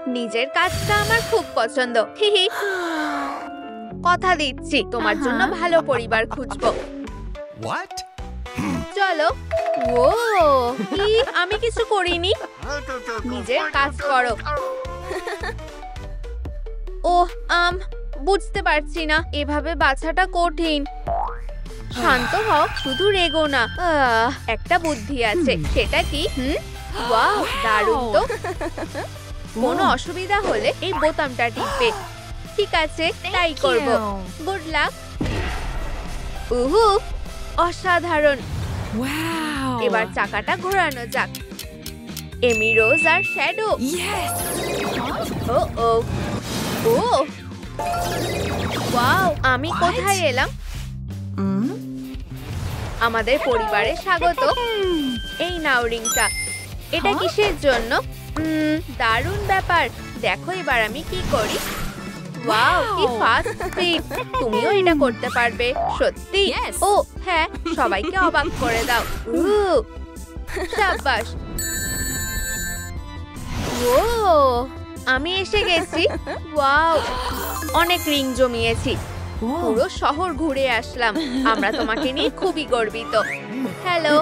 নিজের কাজটা আমার খুব পছন্দ। হিহি, কথা দিচ্ছি তোমার জন্য ভালো পরিবার খুঁজবো। চলো। ও কি, আমি কিছু করিনি। নিজের কাজ করো। ওহ বুঝতে পারছি না, এভাবে বাছাটা কঠিন। শান্ত হও, শুধু রেগো না। একটা বুদ্ধি আছে। সেটা কি? ওয়াও, দারুণ তো। কোনো অসুবিধা হলে এই বোতামটা টিপবে। ঠিক আছে, তাই করব। Good luck. উহু, অসাধারণ। এবার চাকাটা ঘোরানো যাক। এমি রোজ আর শ্যাডো। ও ও ও ওয়াও, আমি কোথায় এলাম? আমাদের পরিবারে স্বাগত। এই নাও রিংটা। এটা কিসের জন্য? দারুণ ব্যাপার। দেখো এবার আমি কি করি। ওয়াও, কি ফাস্ট স্পিড। তুমিও এটা করতে পারবে, সত্যি? ও হ্যাঁ, সবাইকে অবাক করে দাও। শাবাশ। ও, আমি এসে গেছি। ওয়াও, অনেক রিং জমিয়েছি। পুরো শহর ঘুরে আসলাম। আমরা তোমাকে নিয়ে খুবই গর্বিত। হ্যালো,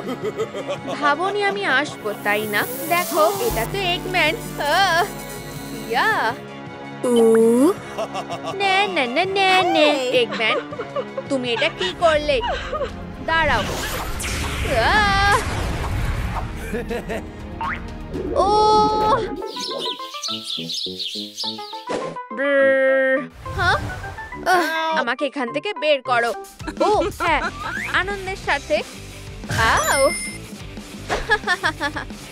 ভাবনি আমি আসবো, তাই না? দেখো, এটা তো এগম্যান। ইয়া, না না না না না, এগম্যান তুমি এটা কি করলে? দাঁড়াও। ও হ্যাঁ, আমাকে এখান থেকে বের করো। ও হ্যাঁ, আনন্দের সাথে। আও,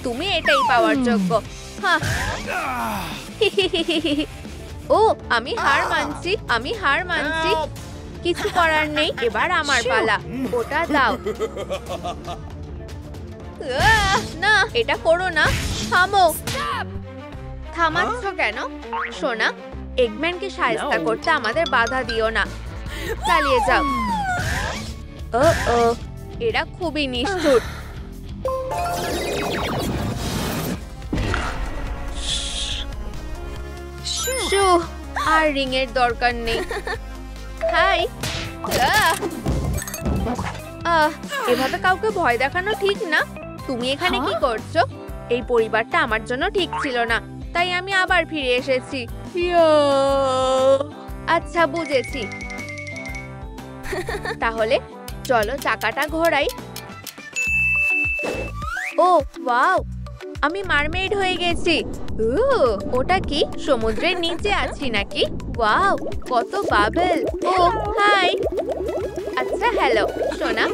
তুমি এটাই পাওয়ার যোগ্য। ও, আমি হার মানছি, আমি হার মানছি। কিছু করার নেই, এবার আমার পালা। ওটা দাও। না, এটা করো না। থামো। থামাচ্ছ কেন? সোনা, এগম্যানকে সাহায্য করতে আমাদের বাধা দিও না। চালিয়ে যাও। ও ও, এরা খুবই নিষ্ঠুর। আর রিং এর দরকার নেই। হাই। এভাবে কাউকে ভয় দেখানো ঠিক না। তুমি এখানে কি করছো? এই পরিবারটা আমার জন্য ঠিক ছিল না, তাই আমি আবার ফিরে এসেছি। আচ্ছা, বুঝেছি। তাহলে চলো চাকাটা ঘোরাই। ও ওয়াও, আমি মারমেইড হয়ে গেছি। ওটা কি? সমুদ্রের নিচে আছি নাকি? ওয়াও, কত বাবল। ও হাই। আচ্ছা হ্যালো সোনা,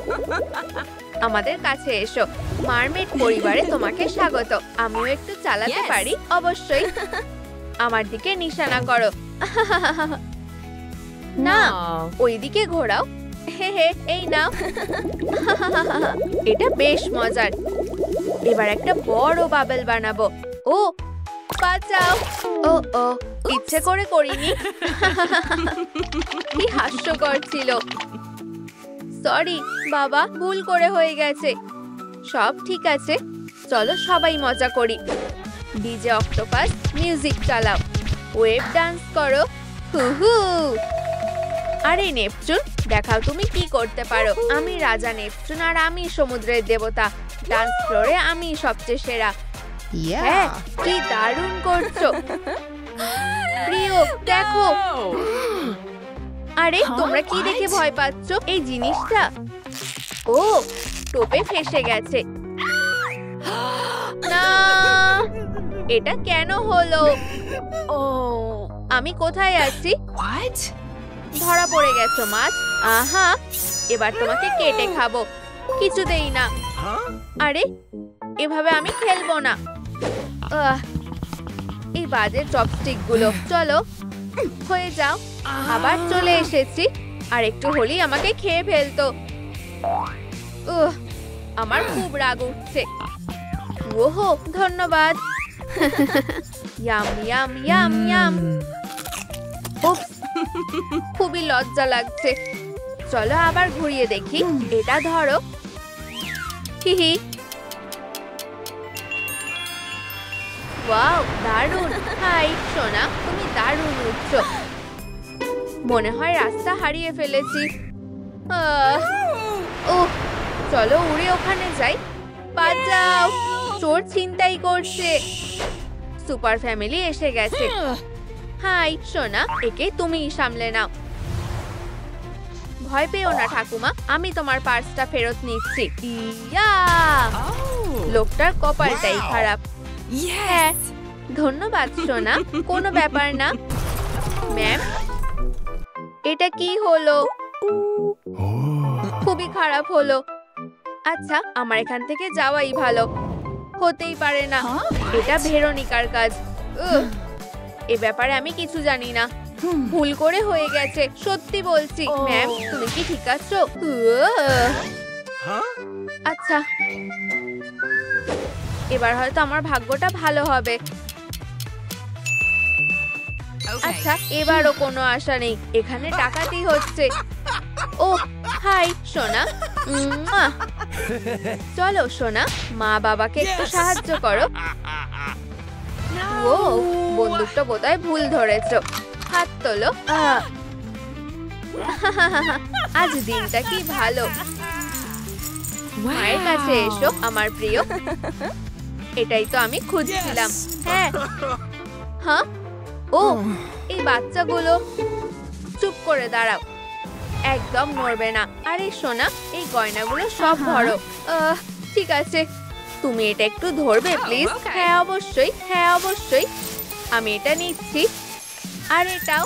আমাদের কাছে এসো। মারমেড পরিবারে তোমাকে স্বাগত। আমিও একটু চালাতে পারি। অবশ্যই। আমার দিকে নিশানা করো। না, ওইদিকে ঘোরাও। হে হে, এই নাও। এটা বেশ মজার। এবার একটা বড় বাবেল বানাবো। ও বাঁচাও। ও ও, ইচ্ছে করে করিনি। কি হাস্যকর ছিল। সরি বাবা, ভুল করে হয়ে গেছে। সব ঠিক আছে, চলো সবাই মজা করি। ডিজে অক্টোপাস, মিউজিক চালাও। ওয়েভ ডান্স করো। হুহু। আরে নেপচুন, দেখাও তুমি কি করতে পারো। আমি রাজা নেপচুন আর আমি সমুদ্রের দেবতা। ডান্স ফ্লোরে আমি সবচেয়ে সেরা। হ্যাঁ, কি দারুণ করছো। প্রিয়, দেখো। আরে তোমরা কি দেখে ভয় পাচ্ছ? এই জিনিসটা। ও, টোপে ফেসে গেছে। না, এটা কেন হলো? ও, আমি কোথায় আছি? ধরা পড়ে গেছো মাছ। আহা, এবার তোমাকে কেটে খাবো। কিছুতেই না। আরে এভাবে আমি খেলবো না। এই বাজে চপস্টিক গুলো। চলো, হয়ে যাও। আবার চলে এসেছি। আর একটু হলেই আমাকে খেয়ে ফেলতো। আমার খুব রাগ উঠছে। ওহো, ধন্যবাদ। Yum yum yum yum. Oops, খুবই লজ্জা লাগছে। চলো আবার ঘুরিয়ে দেখি। এটা ধরো। হিহি। ওয়াও, দারুণ। হাই সোনা, তুমি দারুণ উঠছো। মনে হয় রাস্তা হারিয়ে ফেলেছি। ওহ, চলো উড়ে ওখানে যাই। বাঁচাও, চোর ছিনতাই করছে। সুপার ফ্যামিলি এসে গেছে। হাই সোনা, একে তুমিই সামলে নাও। ভয় পেও না ঠাকুমা, আমি তোমার পার্সটা ফেরত নিচ্ছি। ইয়া, লোকটার কপালটাই খারাপ। হ্যাঁ, ধন্যবাদ সোনা, কোনো ব্যাপার না। ম্যাম, এটা কি হলো? খুবই খারাপ হলো। আচ্ছা, আমার এখান থেকে যাওয়াই ভালো। হতেই পারে না, এটা ভেরোনিকার কাজ। এ ব্যাপারে আমি কিছু জানি না। ভুল করে হয়ে গেছে, সত্যি বলছি। ম্যাম, তুমি কি ঠিক আছো? আচ্ছা, এবার হয়তো আমার ভাগ্যটা ভালো হবে। আচ্ছা, এবারও কোনো আশা নেই। এখানে ডাকাতি হচ্ছে। ও হাই সোনা। চলো সোনা, মা বাবাকে একটু সাহায্য করো। ও, বন্দুকটা বোধহয় ভুল ধরেছো। হাত তোলো। আজ দিনটা কি ভালো। মায়ের কাছে এসো আমার প্রিয়। এটাই তো আমি খুঁজছিলাম। হ্যাঁ হ্যাঁ, ও এই বাচ্চাগুলো। চুপ করে দাঁড়াও, একদম নড়বে না। আরে সোনা, এই গয়নাগুলো সব ভরো। ঠিক আছে, তুমি এটা একটু ধরবে প্লিজ? হ্যাঁ অবশ্যই, হ্যাঁ অবশ্যই, আমি এটা নিচ্ছি। আর এটাও।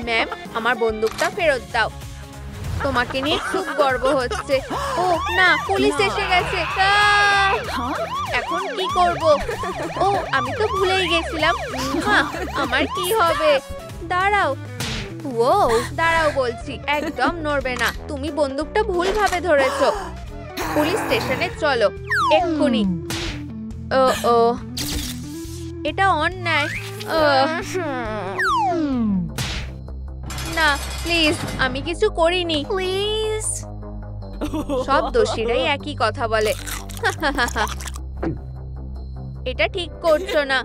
ম্যাম, আমার বন্দুকটা ফেরত দাও। তোমাকে নিয়ে খুব গর্ব হচ্ছে। ও না, পুলিশ এসে গেছে। এখন কি করব? ও, আমি তো ভুলেই গেছিলাম। আমার কি হবে? দাঁড়াও। ও দাঁড়াও বলছি, একদম নড়বে না। তুমি বন্দুকটা ভুলভাবে ধরেছো। পুলিশ স্টেশনে চলো এক্ষুনি। ও, এটা অন্যায়। না প্লিজ, আমি কিছু করিনি। প্লিজ। সব দোষীরাই একই কথা বলে। এটা ঠিক করছো না।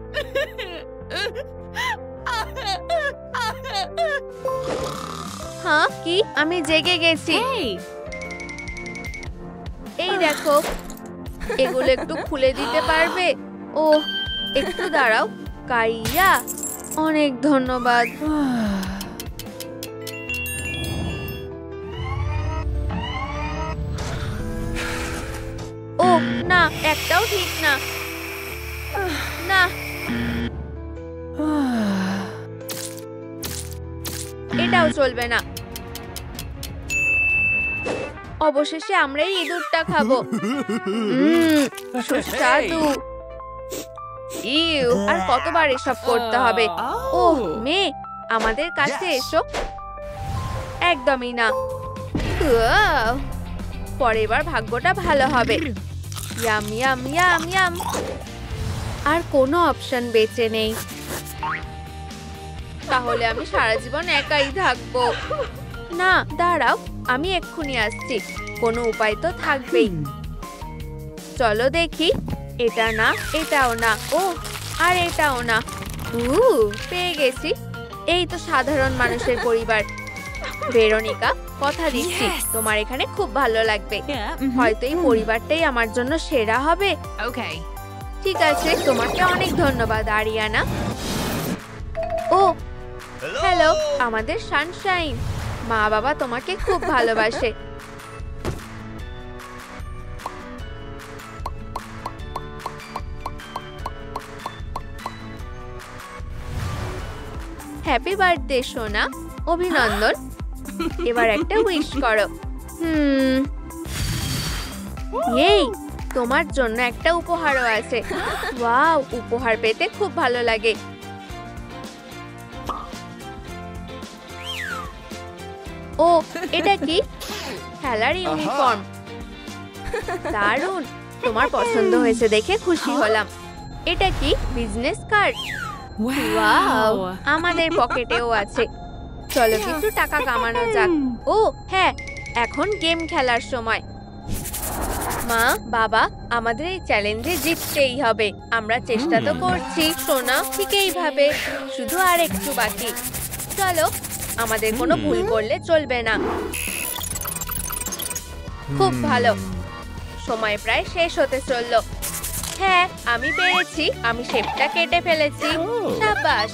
হ্যাঁ কি? আমি জেগে গেছি। এই দেখো, এগুলো একটু খুলে দিতে পারবে? ও একটু দাঁড়াও। কাইয়া, অনেক ধন্যবাদ। ও না, একটাও ঠিক না। না, এটাও চলবে না। অবশেষে আমরা এই ইঁদুরটা খাবো। সুস্বাদু। ইউ, আর কতবার এসব করতে হবে? ও মেয়ে, আমাদের কাছে এসো। একদমই না। পরের বার ভাগ্যটা ভালো হবে। Yum yum yum yum. আর কোনো অপশন বেঁচে নেই। তাহলে আমি সারা জীবন একাই থাকবো। না দাঁড়াও, আমি এক্ষুনি আসছি। কোনো উপায় তো থাকবেই। চলো দেখি। এটা না, এটাও না। ও আর এটাও না। পেয়ে গেছি। এই তো সাধারণ মানুষের পরিবার। ভেরোনিকা, কথা দিচ্ছি তোমার এখানে খুব ভালো লাগবে। হয়তো এই পরিবারটাই আমার জন্য সেরা হবে। ঠিক আছে, তোমাকে অনেক ধন্যবাদ আরিয়ানা। ও হ্যালো, আমাদের সানশাইন। মা বাবা তোমাকে খুব ভালোবাসে। হ্যাপি বার্থডে সোনা। অভিনন্দন। এবার একটা উইশ করো। এই তোমার জন্য একটা উপহারও আছে। ওয়াও, উপহার পেতে খুব ভালো লাগে। ও এটা কি? খেলার ইউনিফর্ম। দারুণ, তোমার পছন্দ হয়েছে দেখে খুশি হলাম। এটা কি? Business card. ওয়াও, আমাদের পকেটেও আছে। চলো কিছু টাকা কামানো যাক। ও হ্যাঁ, এখন গেম খেলার সময়। মা, বাবা, আমাদের এই চ্যালেঞ্জে জিততেই হবে। আমরা চেষ্টা তো করছি সোনা, ঠিক এইভাবে। শুধু আর একটু বাকি। চলো, আমাদের কোনো ভুল করলে চলবে না। খুব ভালো। সময় প্রায় শেষ হতে চললো। হ্যাঁ, আমি পেরেছি। আমি শেপটা কেটে ফেলেছি। শাবাশ।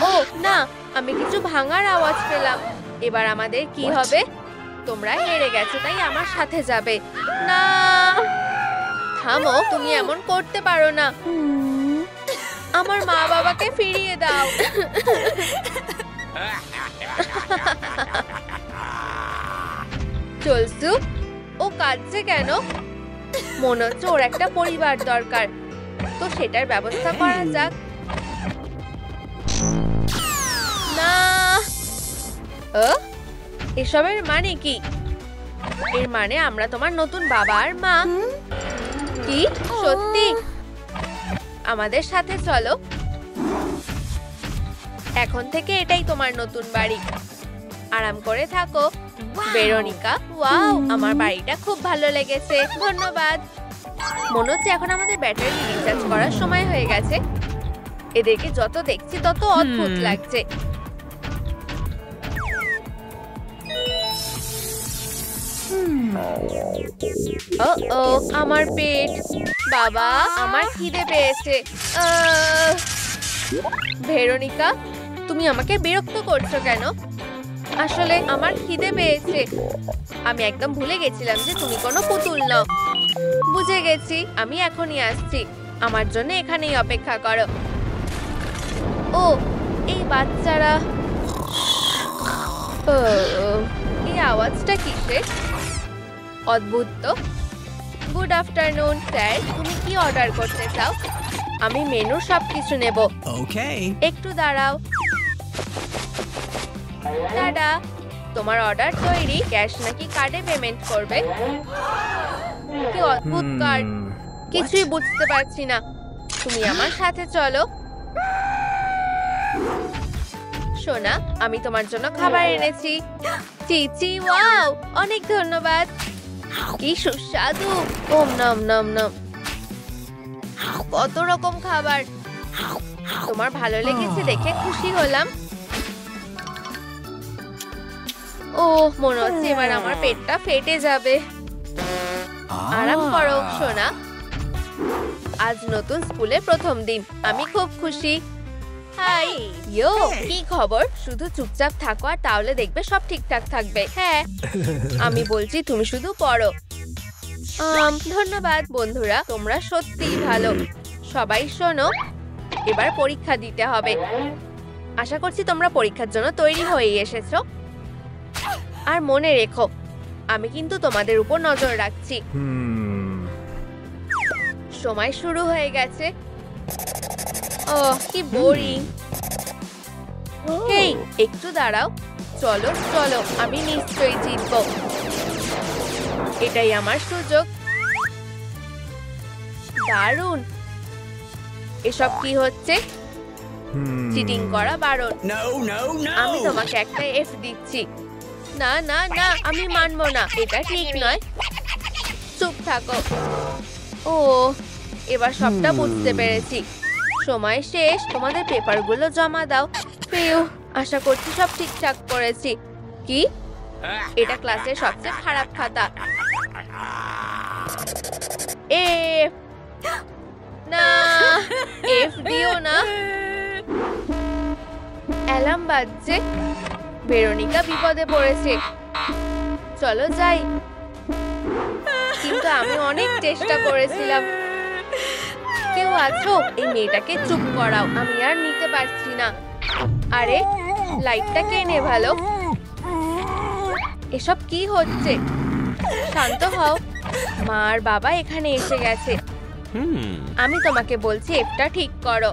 ও না, আমি কিছু ভাঙার আওয়াজ পেলাম। এবার আমাদের কি হবে? তোমরা হেরে গেছো, তাই আমার সাথে যাবে না। থামো, তুমি এমন করতে পারো না। আমার মা বাবাকে ফিরিয়ে দাও। চলছু, ও কাঁদছে কেন? মনে হচ্ছে ওর একটা পরিবার দরকার। তো সেটার ব্যবস্থা করা যাক। না, এসবের মানে কি? এর মানে আমরা তোমার নতুন বাবা আর মা। কি সত্যি? আমাদের সাথে চলো। এখন থেকে এটাই তোমার নতুন বাড়ি। আরাম করে থাকো ভেরোনিকা। ওয়াও, আমার বাড়িটা খুব ভালো লেগেছে। ধন্যবাদ। মনে হচ্ছে এখন আমাদের ব্যাটারি রিচার্জ করার সময় হয়ে গেছে। এদেরকে যত দেখছি তত অদ্ভুত লাগছে। ও আমার পেট। বাবা, আমার খিদে পেয়েছে। ভেরোনিকা, তুমি আমাকে বিরক্ত করছো কেন? আসলে আমার খিদে পেয়েছে। আমি একদম ভুলে গেছিলাম যে তুমি কোনো পুতুল নও। বুঝে গেছি, আমি এখনই আসছি। আমার জন্য এখানেই অপেক্ষা করো। ও, এই বাচ্চারা। এই আওয়াজটা কিসের? অদ্ভুত তো। গুড আফটারনুন স্যার, তুমি কি অর্ডার করতে চাও? আমি মেনুর সবকিছু নেব। একটু দাঁড়াও। টাটা, তোমার অর্ডার তৈরি। ক্যাশ নাকি কার্ডে পেমেন্ট করবে? কি অদ্ভুত কার্ড, কিছুই বুঝতে পারছি না। তুমি আমার সাথে চলো। সোনা, আমি তোমার জন্য খাবার এনেছি। চিচি, ওয়াও, অনেক ধন্যবাদ। কি সুস্বাদু। ওম নম নম নম। কত রকম খাবার। তোমার ভালো লেগেছে দেখে খুশি হলাম। ও, মনে হচ্ছে এবার আমার পেটটা ফেটে যাবে। আরাম করো সোনা। আজ নতুন স্কুলে প্রথম দিন। আমি খুব খুশি। হাই। ইয়ো, কি খবর? শুধু চুপচাপ থাকো আর তাহলে দেখবে সব ঠিকঠাক থাকবে। হ্যাঁ, আমি বলছি তুমি শুধু পড়ো। ধন্যবাদ বন্ধুরা, তোমরা সত্যিই ভালো। সবাই শোনো, এবার পরীক্ষা দিতে হবে। আশা করছি তোমরা পরীক্ষার জন্য তৈরি হয়ে এসেছো। আর মনে রেখো, আমি কিন্তু তোমাদের উপর নজর রাখছি। সময় শুরু হয়ে গেছে। কি বোরিং। হেই, একটু দাঁড়াও। চলো চলো, আমি নিশ্চয়ই জিতবো। এটাই আমার সুযোগ। দারুণ। এসব কি হচ্ছে? চিটিং করা বারণ। আমি তোমাকে একটা এফ দিচ্ছি। না না না, আমি মানবো না। এটা ঠিক নয়। চুপ থাকো। ও, এবার সবটা বুঝতে পেরেছি। সময় শেষ। তোমাদের পেপারগুলো জমা দাও। পেও, আশা করছি সব ঠিকঠাক করেছি। কি? এটা ক্লাসের সবচেয়ে খারাপ খাতা। এফ না, এফ দিও না। অ্যালার্ম বাজছে। ভেরোনিকা বিপদে পড়েছে। চলো যাই। কিন্তু আমি অনেক চেষ্টা করেছিলাম। কেউ আছো? এই মেয়েটাকে চুপ করাও। আমি আর নিতে পারছি না। আরে, লাইটটা কে নেভালো? এসব কি হচ্ছে? শান্ত হও। মা আর বাবা এখানে এসে গেছে। আমি তোমাকে বলছি এফটা ঠিক করো।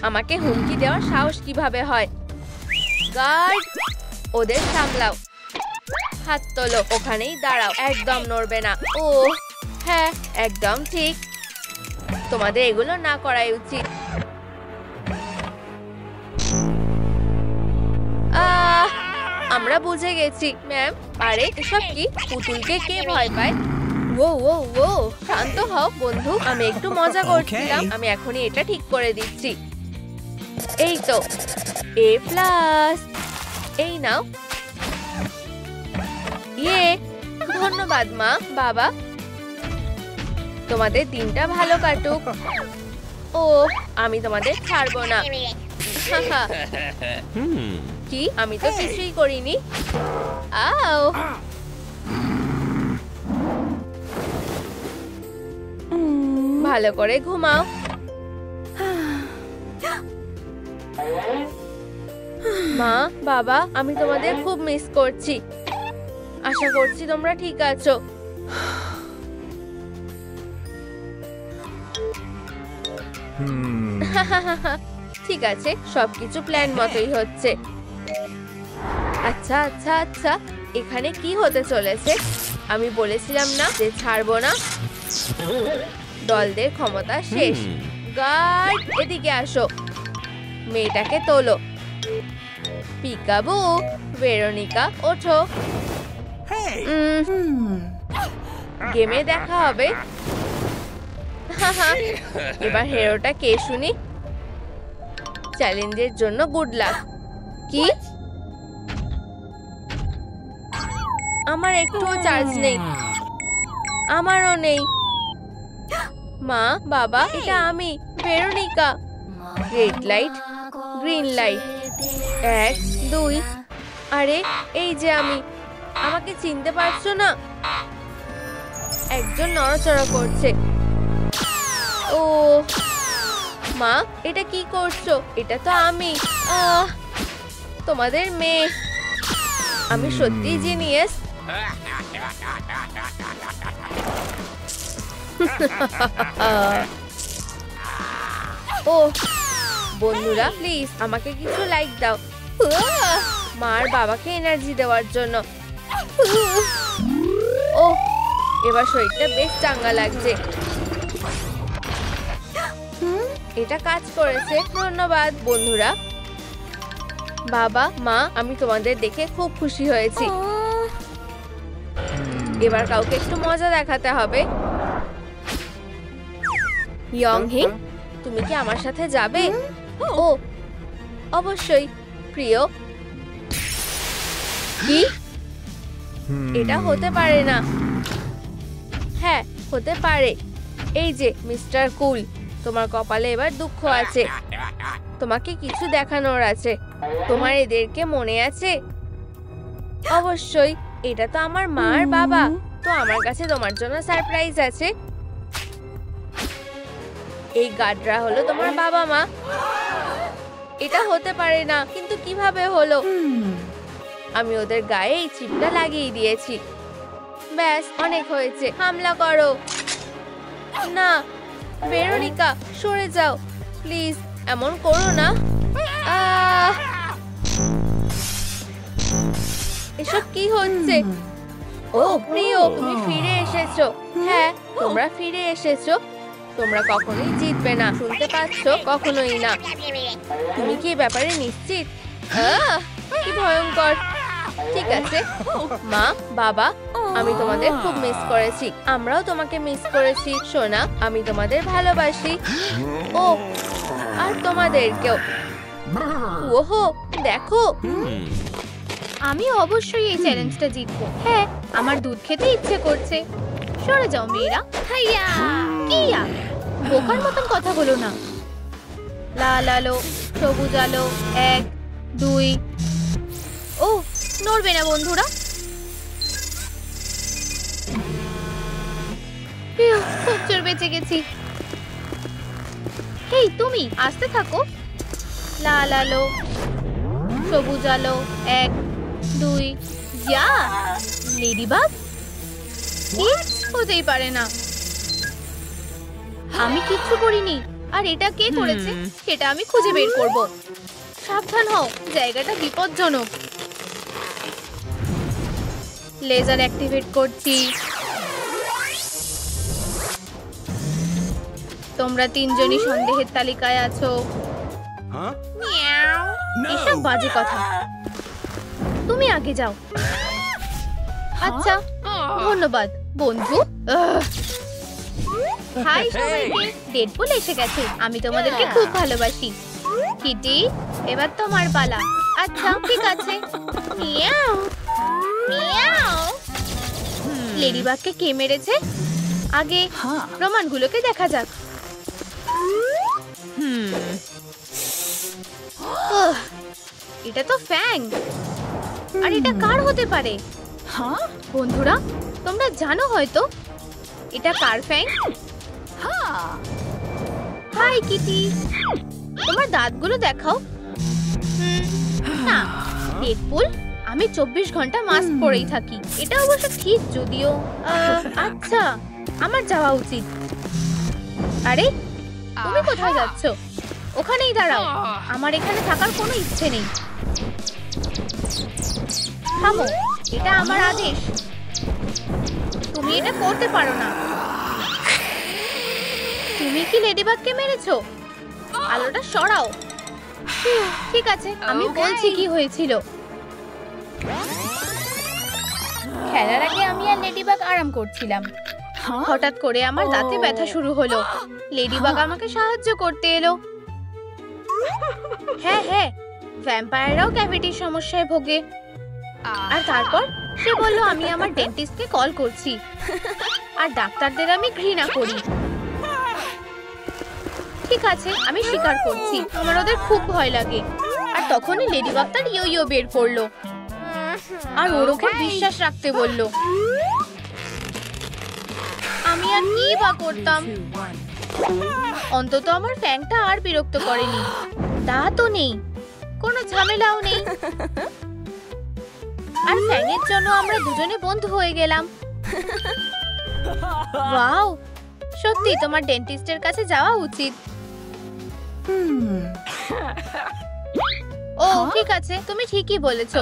আমাকে হুমকি দেওয়ার সাহস কিভাবে হয়? গার্ড, ওদের সামলাও। হাত তোলো। ওখানেই দাঁড়াও, একদম নড়বে না। ও হ্যাঁ, একদম ঠিক। তোমাদের এগুলো না করাই উচিত। আমরা বুঝে গেছি ম্যাম। আরে এসব কি? পুতুলকে কে ভয় পায়? ও ও ও শান্ত হও বন্ধু, আমি একটু মজা করছিলাম। আমি এখনই এটা ঠিক করে দিচ্ছি। এই তো A+। এই নাও। ইয়ে, ধন্যবাদ মা বাবা। তোমাদের দিনটা ভালো কাটুক। ও, আমি তোমাদের ছাড়বো না। কি? আমি তো কিছুই করিনি। আও, ভালো করে ঘুমাও। মা বাবা, আমি তোমাদের খুব মিস করছি। আশা করছি তোমরা ঠিক আছো। ঠিক আছে, সবকিছু প্ল্যান মতোই হচ্ছে। আচ্ছা আচ্ছা আচ্ছা, এখানে কি হতে চলেছে? আমি বলেছিলাম না যে ছাড়বো না। দলদের ক্ষমতা শেষ। গার্ড, এদিকে আসো। মেয়েটাকে তোলো। পিকাবু, ভেরোনিকা ওঠো। গেমে দেখা হবে। এবার হিরোটা কে শুনি? চ্যালেঞ্জের জন্য গুড লাক। কি? আমার একটুও চার্জ নেই। আমারও নেই। মা বাবা, এটা আমি Veronica. Red light, green light, 1 2। আরে এই যে আমি। আমাকে চিনতে পারছো না? একজন নড়াচড়া করছে। ও মা, এটা কি করছো? এটা তো আমি, তোমাদের মেয়ে। আমি সত্যি জিনিয়াস। ও বন্ধুরা, প্লিজ আমাকে কিছু লাইক দাও। মা আর বাবাকে এনার্জি দেওয়ার জন্য। ও, এবার শরীরটা বেশ চাঙ্গা লাগছে। এটা কাজ করেছে, ধন্যবাদ বন্ধুরা। বাবা মা, আমি তোমাদের দেখে খুব খুশি হয়েছি। এবার কাউকে একটু মজা দেখাতে হবে। ইয়ংহি, তুমি কি আমার সাথে যাবে? ও অবশ্যই প্রিয়। কি? এটা হতে পারে না। হ্যাঁ হতে পারে। এই যে মিস্টার কুল, তোমার কপালে এবার দুঃখ আছে। তোমাকে কিছু দেখানোর আছে। তোমার এদেরকে মনে আছে? অবশ্যই, এটা তো আমার মা আর বাবা। তো আমার কাছে তোমার জন্য সারপ্রাইজ আছে। এই গার্ডরা হলো তোমার বাবা মা। এটা হতে পারে না, কিন্তু কিভাবে হলো? আমি ওদের গায়ে এই চিপটা লাগিয়ে দিয়েছি। ব্যাস, অনেক হয়েছে। হামলা করো। না ভেরোনিকা, সরে যাও প্লিজ, এমন করো না। এসব কি হচ্ছে? ও প্রিয়, তুমি ফিরে এসেছো। হ্যাঁ, তোমরা ফিরে এসেছো। তোমরা কখনোই জিতবে না, শুনতে পাচ্ছ? কখনোই না। তুমি কি এই ব্যাপারে নিশ্চিত? কি ভয়ঙ্কর। ঠিক আছে মা বাবা, আমি তোমাদের খুব মিস করেছি। আমরাও তোমাকে মিস করেছি সোনা। আমি তোমাদের ভালোবাসি। ও আর তোমাদেরকেও। ওহো দেখো, আমি অবশ্যই এই চ্যালেঞ্জটা জিতবো। হ্যাঁ, আমার দুধ খেতে ইচ্ছে করছে। সরে যাও মেয়েরা। হাইয়া কিয়া, বোকার মতন কথা বলো না। লাল আলো, সবুজ আলো, 1 2। ও নড়বে না বন্ধুরা। খুব জোর বেঁচে গেছি। হেই তুমি আসতে থাকো। লাল আলো, সবুজ আলো, 1 2। যা লেডিবাগ, হতেই পারে না। আমি কিচ্ছু করিনি। আর এটা কে করেছে সেটা আমি খুঁজে বের করব। সাবধান হও, জায়গাটা বিপজ্জনক। লেজার অ্যাক্টিভেট করছি। তোমরা 3 জনই সন্দেহের তালিকায় আছো। এসব বাজে কথা। তুমি আগে যাও। আচ্ছা, ধন্যবাদ বন্ধু। হাই সবাইকে, ডেডপুল এসে গেছে। আমি তোমাদেরকে খুব ভালোবাসি। কিটি, এবার তোমার পালা। আচ্ছা ঠিক আছে। Miao Miao. লেডিবাগকে কে মেরেছে? আগে প্রমাণগুলোকে দেখা যাক। এটা তো ফ্যাং। আর এটা কার হতে পারে? বন্ধুরা, তোমরা জানো হয়তো এটা কার ফ্যাং? হাই কিটি, তোমার দাঁতগুলো দেখাও। না ডেডপুল, আমি 24 ঘন্টা মাস্ক পরেই থাকি। এটা অবশ্য ঠিক, যদিও আচ্ছা আমার যাওয়া উচিত। আরে তুমি কোথায় যাচ্ছ? ওখানেই দাঁড়াও, আমার এখানে থাকার কোনো ইচ্ছে নেই। থামো, এটা আমার আদেশ। তুমি এটা করতে পারো না। তুমি কি লেডিবাগকে মেরেছো? আলোটা সরাও। ঠিক আছে, আমি বলছি কি হয়েছিল। খেলার আগে আমি আর লেডিবাগ আরাম করছিলাম। হঠাৎ করে আমার দাঁতে ব্যথা শুরু হলো। লেডিবাগ আমাকে সাহায্য করতে এলো। হ্যাঁ হ্যাঁ, ভ্যাম্পায়াররাও ক্যাভিটির সমস্যায় ভোগে। আর তারপর সে বলল আমি আমার ডেন্টিস্টকে কল করছি। আর ডাক্তারদের আমি ঘৃণা করি। ঠিক আছে, আমি স্বীকার করছি আমার ওদের খুব ভয় লাগে। আর তখনই লেডিবাগ তার ইয়ো বের করলো আর ওর ওকে বিশ্বাস রাখতে বলল। আমি আর কি বা করতাম? অন্তত আমার ফ্যাংটা আর বিরক্ত করেনি। দাঁতও নেই, কোনো ঝামেলাও নেই। আর ফ্যাংয়ের জন্য আমরা দুজনে বন্ধু হয়ে গেলাম। ওয়াও, সত্যি তোমার ডেন্টিস্টের কাছে যাওয়া উচিত। ও ঠিক আছে, তুমি ঠিকই বলেছো।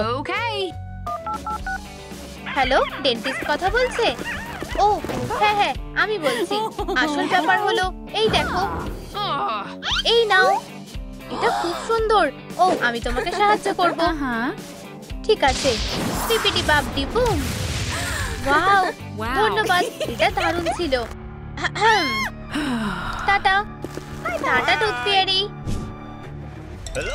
হ্যালো, ডেন্টিস্ট কথা বলছে? ও হ্যাঁ হ্যাঁ, আমি বলছি। আসল ব্যাপার হলো এই দেখো, এই নাও। এটা খুব সুন্দর। ও আমি তোমাকে সাহায্য করব। ঠিক আছে। TPT বাপডি broom. ওয়াও, ধন্যবাদ, এটা দারুণ ছিল। Tata tata tooth fairy.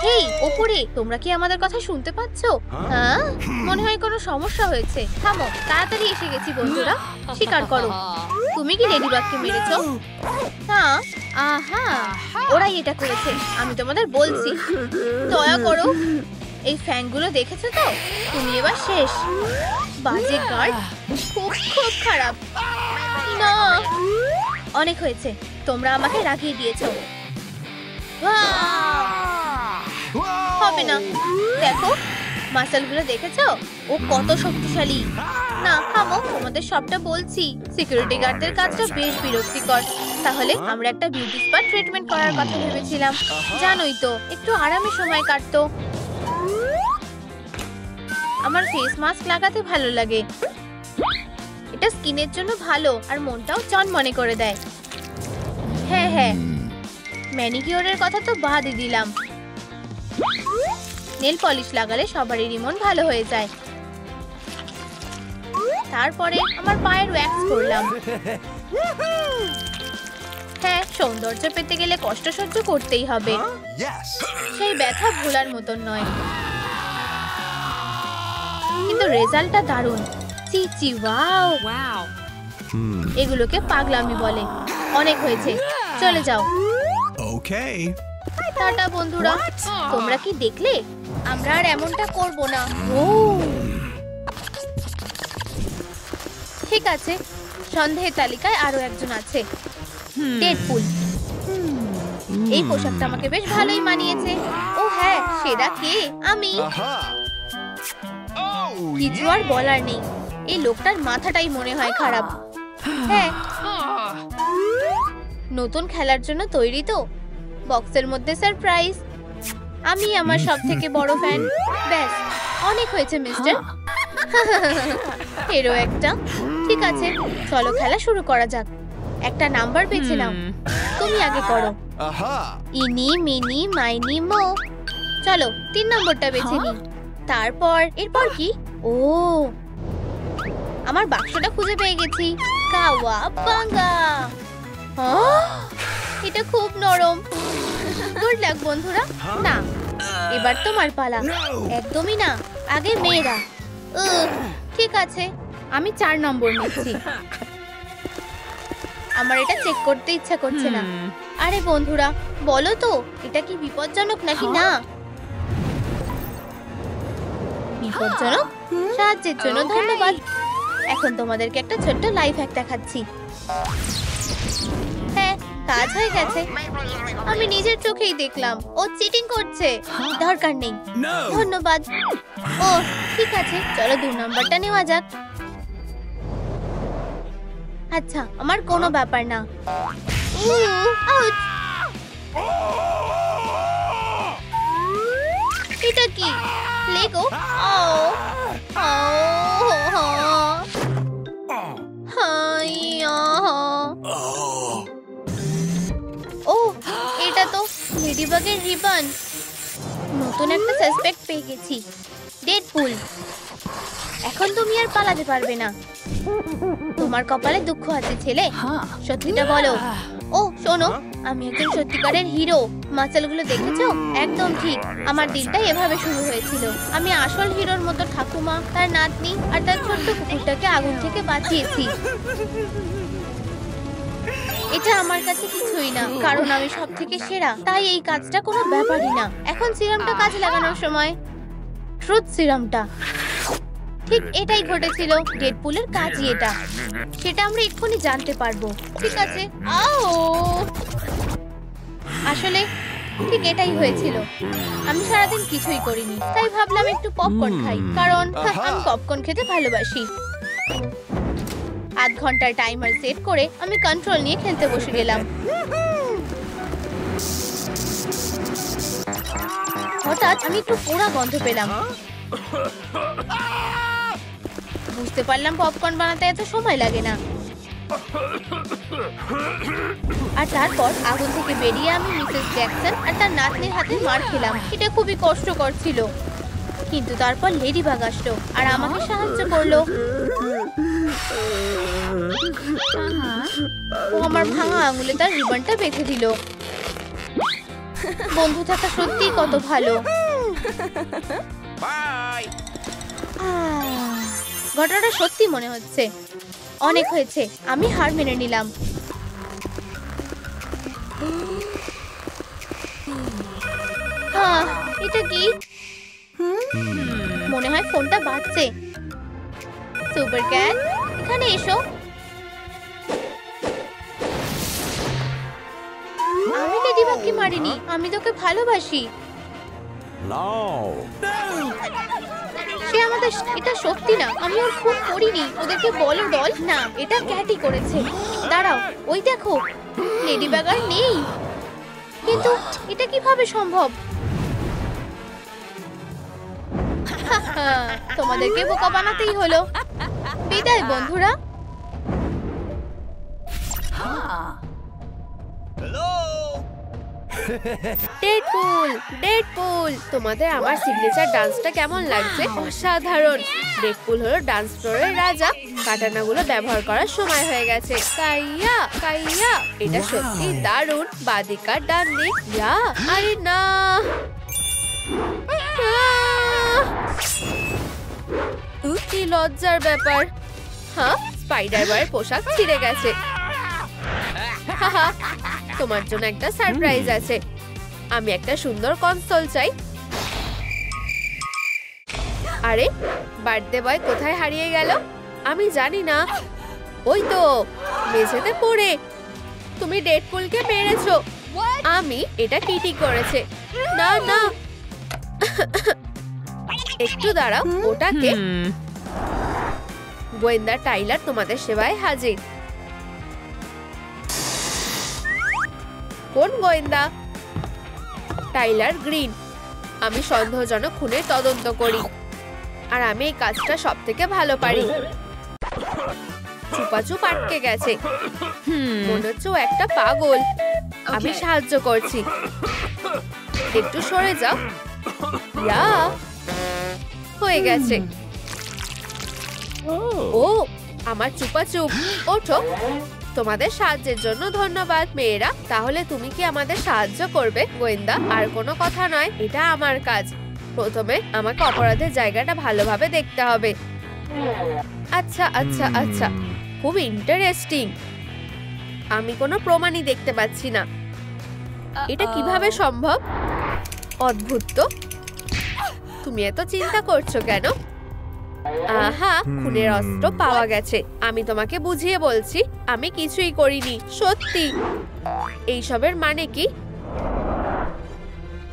Hey ওপরে, তোমরা কি আমাদের কথা শুনতে পাচ্ছো? হ্যাঁ, মনে হয় কোনো সমস্যা হয়েছে। থামো, তাড়াতাড়ি এসে গেছি বন্ধুরা। স্বীকার করো, তুমি কি লেডিবাগকে মেরেছো? হ্যাঁ, আহা, ওরাই এটা করেছে। আমি তোমাদের বলছি, দয়া করো। এই ফ্যাংগুলো দেখেছো তো? তুমি এবার শেষ। বাজে গার্ড, খুব খুব খারাপ। না, অনেক হয়েছে। তোমরা আমাকে রাগিয়ে দিয়েছো। হবে না। দেখো মাসলগুলো দেখেছো? ও কত শক্তিশালী। না থামো, তোমাদের সবটা বলছি। সিকিউরিটি গার্ডদের কাজটা বেশ বিরক্তিকর। তাহলে আমরা একটা বিউটি স্পা ট্রিটমেন্ট করার কথা ভেবেছিলাম। জানোই তো, একটু আরামে সময় কাটতো। আমার ফেস মাস্ক লাগাতে ভালো লাগে। এটা স্কিনের জন্য ভালো আর মনটাও চনমনে করে দেয়। হ্যাঁ হ্যাঁ, ম্যানিকিউরের কথা তো বাদই দিলাম। নেল পলিশ লাগালে সবারই মন ভালো হয়ে যায়। তারপরে আমার পায়ের ওয়্যাক্স করলাম। হ্যাঁ, সৌন্দর্য পেতে গেলে কষ্ট সহ্য করতেই হবে। সেই ব্যথা ভোলার মতন নয়, কিন্তু রেজাল্টটা দারুণ। চি চি ওয়াও। এগুলোকে পাগলামি বলে। অনেক হয়েছে, চলে যাও। Okay. টাটা বন্ধুরা। তোমরা কি দেখলে? আমরা আর এমনটা করব না। ও ঠিক আছে, সন্দেহের তালিকায় আরো একজন আছে, ডেডপুল। এই পোশাকটা আমাকে বেশ ভালোই মানিয়েছে। ও হ্যাঁ, সেটা কে? আমি। কিছু আর বলার নেই। এই লোকটার মাথাটাই মনে হয় খারাপ। হ্যাঁ, নতুন খেলার জন্য তৈরি তো? বক্সের মধ্যে সারপ্রাইজ। আমি আমার সবথেকে বড় ফ্যান। ব্যাস, অনেক হয়েছে মিস্টার। হেরো একটা। ঠিক আছে, চলো খেলা শুরু করা যাক। একটা নাম্বার বেছে নাও। তুমি আগে করো। ইনি মিনি মাইনি মো। চলো 3 নম্বরটা বেছে নিই। তারপর এরপর কি? ও, আমার বাক্সটা খুঁজে পেয়ে গেছি। কাওয়াবাঙ্গা। এটা খুব নরম। গুড লাক বন্ধুরা। না, এবার তোমার পালা। একদমই না, আগে মেয়েরা। ঠিক আছে, আমি 4 নম্বর নিচ্ছি। আমার এটা চেক করতে ইচ্ছা করছে না। আরে বন্ধুরা, বলো তো এটা কি বিপজ্জনক নাকি না? বিপজ্জনক? সাহায্যের জন্য ধন্যবাদ। এখন তোমাদেরকে একটা ছোট্ট লাইফ হ্যাক দেখাচ্ছি। হ্যাঁ, কাজ হয়ে গেছে। আমি নিজের চোখেই দেখলাম ও চিটিং করছে। দরকার নেই, ধন্যবাদ। ও ঠিক আছে, চলো 2 নম্বরটা নেওয়া যাক। আচ্ছা, আমার কোনো ব্যাপার না। আউচ! এটা কি? লেগো? ও, এটা তো লেডিবাগের রিবন। নতুন একটা সাসপেক্ট পেয়ে গেছি, ডেডপুল। এখন তুমি আর পালাতে পারবে না। তোমার কপালে দুঃখ আছে ছেলে, সত্যিটা বলো। ও শোনো, আমি একজন সত্যিকারের হিরো। মাচালগুলো দেখেছো? একদম ঠিক, আমার দিনটা এভাবে শুরু হয়েছিল। আমি আসল হিরোর মতো ঠাকুমা, তার নাতনি আর তার ছোট্ট কুকুরটাকে আগুন থেকে বাঁচিয়েছি। এটা আমার কাছে কিছুই না, কারণ আমি সব থেকে সেরা, তাই এই কাজটা কোনো ব্যাপারই না। এখন সিরামটা কাজে লাগানোর সময়। ট্রুথ সিরামটা। ঠিক এটাই ঘটেছিল। ডেডপুলের কাজই এটা। সেটা আমরা এক্ষুনি জানতে পারবো। ঠিক আছে। আসলে ঠিক এটাই হয়েছিল। আমি সারাদিন কিছুই করিনি, তাই ভাবলাম একটু পপকর্ন খাই, কারণ আমি পপকর্ন খেতে ভালোবাসি। 8 ঘন্টার টাইমার সেট করে আমি কন্ট্রোল নিয়ে খেলতে বসে গেলাম। হঠাৎ আমি একটু পোড়া গন্ধ পেলাম। বুঝতে পারলাম পপকর্ন বানাতে এত সময় লাগে না। আর তারপর আগুন থেকে বেরিয়ে আমি মিসেস জ্যাকসন আর তার নাতনির হাতে মার খেলাম। এটা খুবই কষ্টকর ছিল। কিন্তু তারপর লেডিবাগ আসলো আর আমাকে সাহায্য করলো। ও আমার ভাঙা আঙুলে তার রিবনটা বেঁধে দিল। বন্ধু থাকা সত্যিই কত ভালো। ঘটনাটা সত্যি মনে হচ্ছে। অনেক হয়েছে, আমি হার মেনে নিলাম। এটা কি? মনে হয় ফোনটা বাজছে। সুপার ক্যাট, এখানে এসো। আমি লেডিবাগকে মারিনি, আমি তোকে ভালোবাসি। সে আমাদের, এটা সত্যি না, আমি ওর খুব করিনি। ওদেরকে বলো ডল। না, এটা ক্যাটই করেছে। দাঁড়াও, ওই দেখো, লেডিবাগ আর নেই। কিন্তু এটা কিভাবে সম্ভব? তোমাদেরকে বোকা বানাতেই হলো। বিদায় বন্ধুরা। ডেডপুল, ডেডপুল, তোমাদের আমার সিগনেচার ডান্সটা কেমন লাগছে? অসাধারণ। ডেডপুল হলো ডান্স ফ্লোরের রাজা। কাটানাগুলো ব্যবহার করার সময় হয়ে গেছে। কাইয়া কাইয়া, এটা সত্যি দারুণ। বাদিকা ডান দিক। ইয়া, আরে না। কি লজ্জার ব্যাপার। হ্যাঁ, স্পাইডারম্যানের পোশাক ছিঁড়ে গেছে। তোমার জন্য একটা সারপ্রাইজ আছে। আমি একটা সুন্দর কনসোল চাই। আরে, বার্থডে বয় কোথায় হারিয়ে গেল? আমি জানি না। ওই তো মেঝেতে পড়ে। তুমি ডেডপুলকে মেরেছো। আমি এটা কিটি করেছে। না না, একটু দাঁড়াও। ওটাকে গোয়েন্দা টাইলার তোমাদের সেবায় হাজির। কোন গোয়েন্দা? Tyler green. আমি সন্দেহজনক খুনের তদন্ত করি, আর আমি এই কাজটা সব থেকে ভালো পারি। চুপাচুপ আটকে গেছে। মনে হচ্ছে ও একটা পাগল। আমি সাহায্য করছি। একটু সরে যাও। ইয়া, হয়ে গেছে। ও আমার চুপাচুপ, ওঠো। তোমাদের সাহায্যের জন্য ধন্যবাদ মেয়েরা। তাহলে তুমি কি আমাদের সাহায্য করবে গোয়েন্দা? আর কোনো কথা নয়, এটা আমার কাজ। প্রথমে আমাকে অপরাধের জায়গাটা ভালোভাবে দেখতে হবে। আচ্ছা আচ্ছা আচ্ছা, খুব ইন্টারেস্টিং। আমি কোনো প্রমাণই দেখতে পাচ্ছি না। এটা কিভাবে সম্ভব? অদ্ভুত তো। তুমি এত চিন্তা করছো কেন? আহা, খুনের অস্ত্র পাওয়া গেছে। আমি তোমাকে বুঝিয়ে বলছি, আমি কিছুই করিনি। সত্যি। এইসবের মানে কি?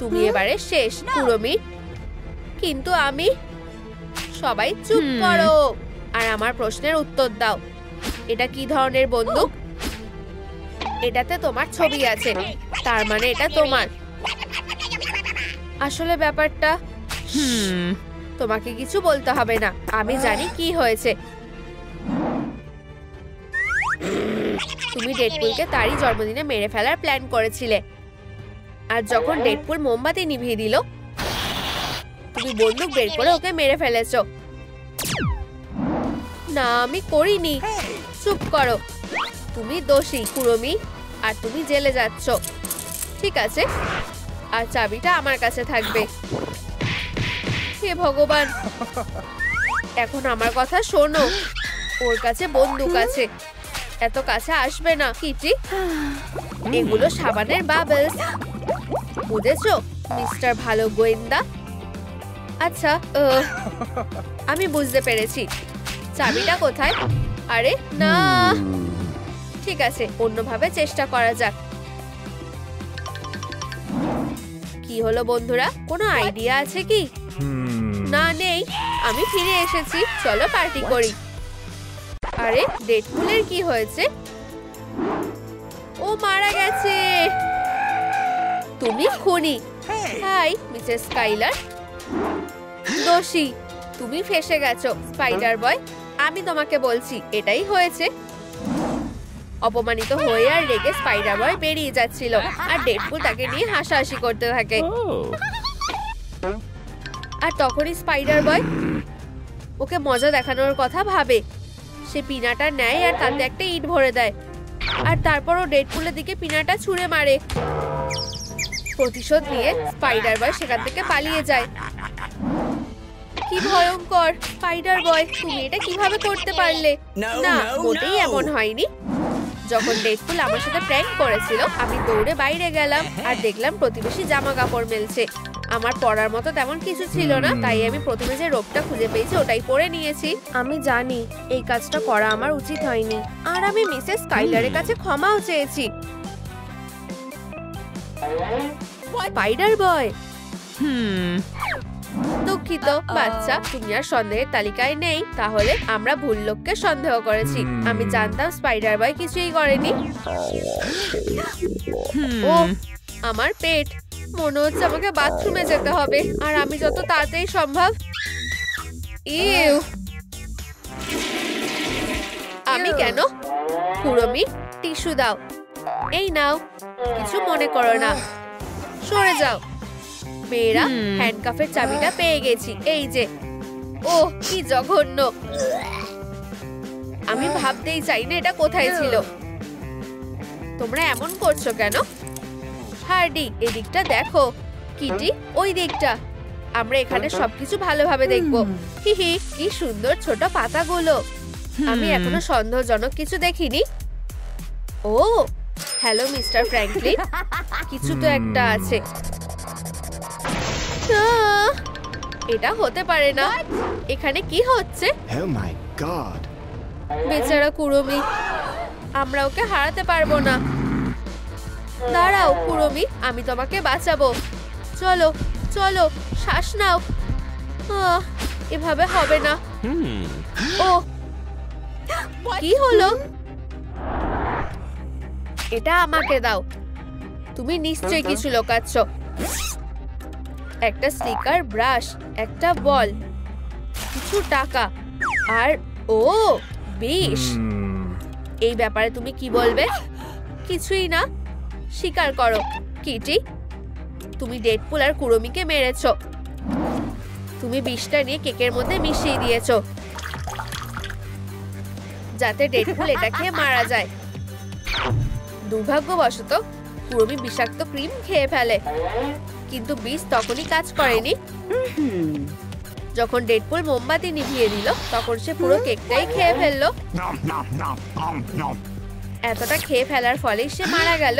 তুমি এবারে শেষ কুড়মি। কিন্তু আমি। সবাই চুপ করো আর আমার প্রশ্নের উত্তর দাও। এটা কি ধরনের বন্দুক? এটাতে তোমার ছবি আছে, তার মানে এটা তোমার। আসলে ব্যাপারটা, তোমাকে কিছু বলতে হবে না, আমি জানি কি হয়েছে। তুমি ডেডপুলকে তারই জন্মদিনে মেরে ফেলার প্ল্যান করেছিলে। আর যখন ডেডপুল মোমবাতি নিভিয়ে দিল, তুমি বন্দুক বের করে ওকে মেরে ফেলেছো। না, আমি করিনি। চুপ করো। তুমি দোষী কুড়মি, আর তুমি জেলে যাচ্ছ। ঠিক আছে, আর চাবিটা আমার কাছে থাকবে। হে ভগবান, এখন আমার কথা শোনো। ওর কাছে বন্দুক আছে, এত কাছে আসবে না কিটি। এগুলো সাবানের বাবলস, বুঝেছো মিস্টার ভালো গোয়েন্দা? আচ্ছা, আমি বুঝতে পেরেছি। চাবিটা কোথায়? আরে না, ঠিক আছে, অন্যভাবে চেষ্টা করা যাক। কি হলো বন্ধুরা, কোনো আইডিয়া আছে কি? না, নেই। আমি ফিরে এসেছি, চলো পার্টি করি। আরে ডেডপুলের কি হয়েছে? ও মারা গেছে। তুমি খুনি। Hi Mrs Skyler. দোষী, তুমি ফেঁসে গেছো স্পাইডার বয়। আমি তোমাকে বলছি এটাই হয়েছে। অপমানিত হয়ে আর রেগে স্পাইডার বয় বেরিয়ে যাচ্ছিল, আর ডেডপুল তাকে নিয়ে হাসাহাসি করতে থাকে। আর তখনই স্পাইডার বয় ওকে মজা দেখানোর কথা ভাবে। সে পিনাটা নেয় আর তাতে একটা ইট ভরে দেয়, আর তারপর ও ডেডপুলের দিকে পিনাটা ছুঁড়ে মারে। প্রতিশোধ নিয়ে স্পাইডার বয় সেখান থেকে পালিয়ে যায়। কি ভয়ঙ্কর! স্পাইডার বয়, তুমি এটা কিভাবে করতে পারলে? না, মোটেই এমন হয়নি। যখন ডেডপুল আমার সাথে প্র্যাঙ্ক করেছিল, আমি দৌড়ে বাইরে গেলাম আর দেখলাম প্রতিবেশী জামা কাপড় মেলছে। আমার পরার মতো তেমন কিছু ছিল না, তাই আমি প্রথমে যে রোগটা খুঁজে পেয়েছি ওটাই পরে নিয়েছি। আমি জানি এই কাজটা করা আমার উচিত হয়নি, আর আমি মিসেস স্কাইলারের কাছে ক্ষমাও চেয়েছি। স্পাইডার বয়, দুঃখিত বাচ্চা, তুমি আর সন্দেহের তালিকায় নেই। তাহলে আমরা ভুল লোককে সন্দেহ করেছি। আমি জানতাম স্পাইডার বয় কিছুই করেনি। ও আমার পেট, মনে হচ্ছে আমাকে বাথরুমে যেতে হবে, আর আমি যত তাড়াতাড়ি সম্ভব। ইউ, আমি কেন? কুড়মি, টিস্যু দাও। এই নাও, কিছু মনে করো না, সরে যাও। মেয়েরা, হ্যান্ডকাফের চাবিটা পেয়ে গেছি, এই যে। ও কি জঘন্য! আমি ভাবতেই চাই না এটা কোথায় ছিল। তোমরা এমন করছো কেন? হার্ডি, এদিকটা দেখো। কিটি, ওই দিকটা। আমরা এখানে সবকিছু ভালোভাবে দেখবো। হি হি, কি সুন্দর ছোট পাতাগুলো। আমি এখনো সন্দেহজনক কিছু দেখিনি। ও হ্যালো মিস্টার ফ্র্যাঙ্কলিন, কিছু তো একটা আছে। এটা হতে পারে না। এখানে কি হচ্ছে? বেচারা কুড়মি, আমরা ওকে হারাতে পারবো না। দাঁড়াও কুড়মি, আমি তোমাকে বাঁচাবো। চলো চলো, শ্বাস নাও। এভাবে হবে না। ও কি হলো? এটা আমাকে দাও। তুমি নিশ্চয়ই কিছু লুকাচ্ছ। একটা স্টিকার, ব্রাশ, একটা বল, কিছু টাকা, আর ও বিষ। এই ব্যাপারে তুমি কি বলবে? কিছুই না। স্বীকার করো কিটি, তুমি ডেডপুল আর কুড়মিকে মেরেছো। তুমি বিষটা নিয়ে কেকের মধ্যে মিশিয়ে দিয়েছো যাতে ডেডপুল এটা খেয়ে মারা যায়। দুর্ভাগ্যবশত কুরমি বিষাক্ত ক্রিম খেয়ে ফেলে, কিন্তু বিষ তখনই কাজ করেনি। যখন ডেডপুল মোমবাতি নিভিয়ে দিল তখন সে পুরো কেকটাই খেয়ে ফেললো। এতটা খেয়ে ফেলার ফলে সে মারা গেল।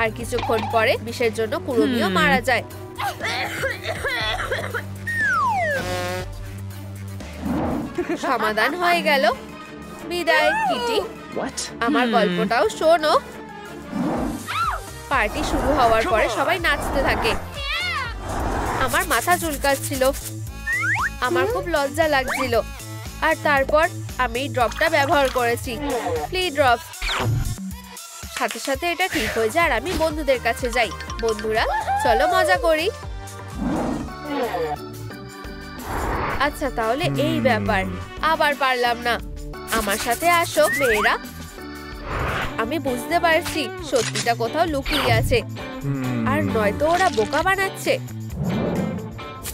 আর কিছুক্ষণ পরে বিষের জন্য কুরমিও মারা যায়। সমাধান হয়ে গেল। বিদায় কিটি, আমার গল্পটাও শোনো। পার্টি শুরু হওয়ার পরে সবাই নাচতে থাকে। আমার মাথা চুলকাচ্ছিল, আমার খুব লজ্জা লাগছিল। আর তারপর আমি ড্রপটা ব্যবহার করেছি, ফ্লি ড্রপ। সাথে সাথে এটা ঠিক হয়ে যায় আর আমি বন্ধুদের কাছে যাই। বন্ধুরা, চলো মজা করি। আচ্ছা, তাহলে এই ব্যাপার। আবার পারলাম না। আমার সাথে আসো মেয়েরা। আমি বুঝতে পারছি সত্যিটা কোথাও লুকিয়ে আছে, আর নয়তো ওরা বোকা বানাচ্ছে।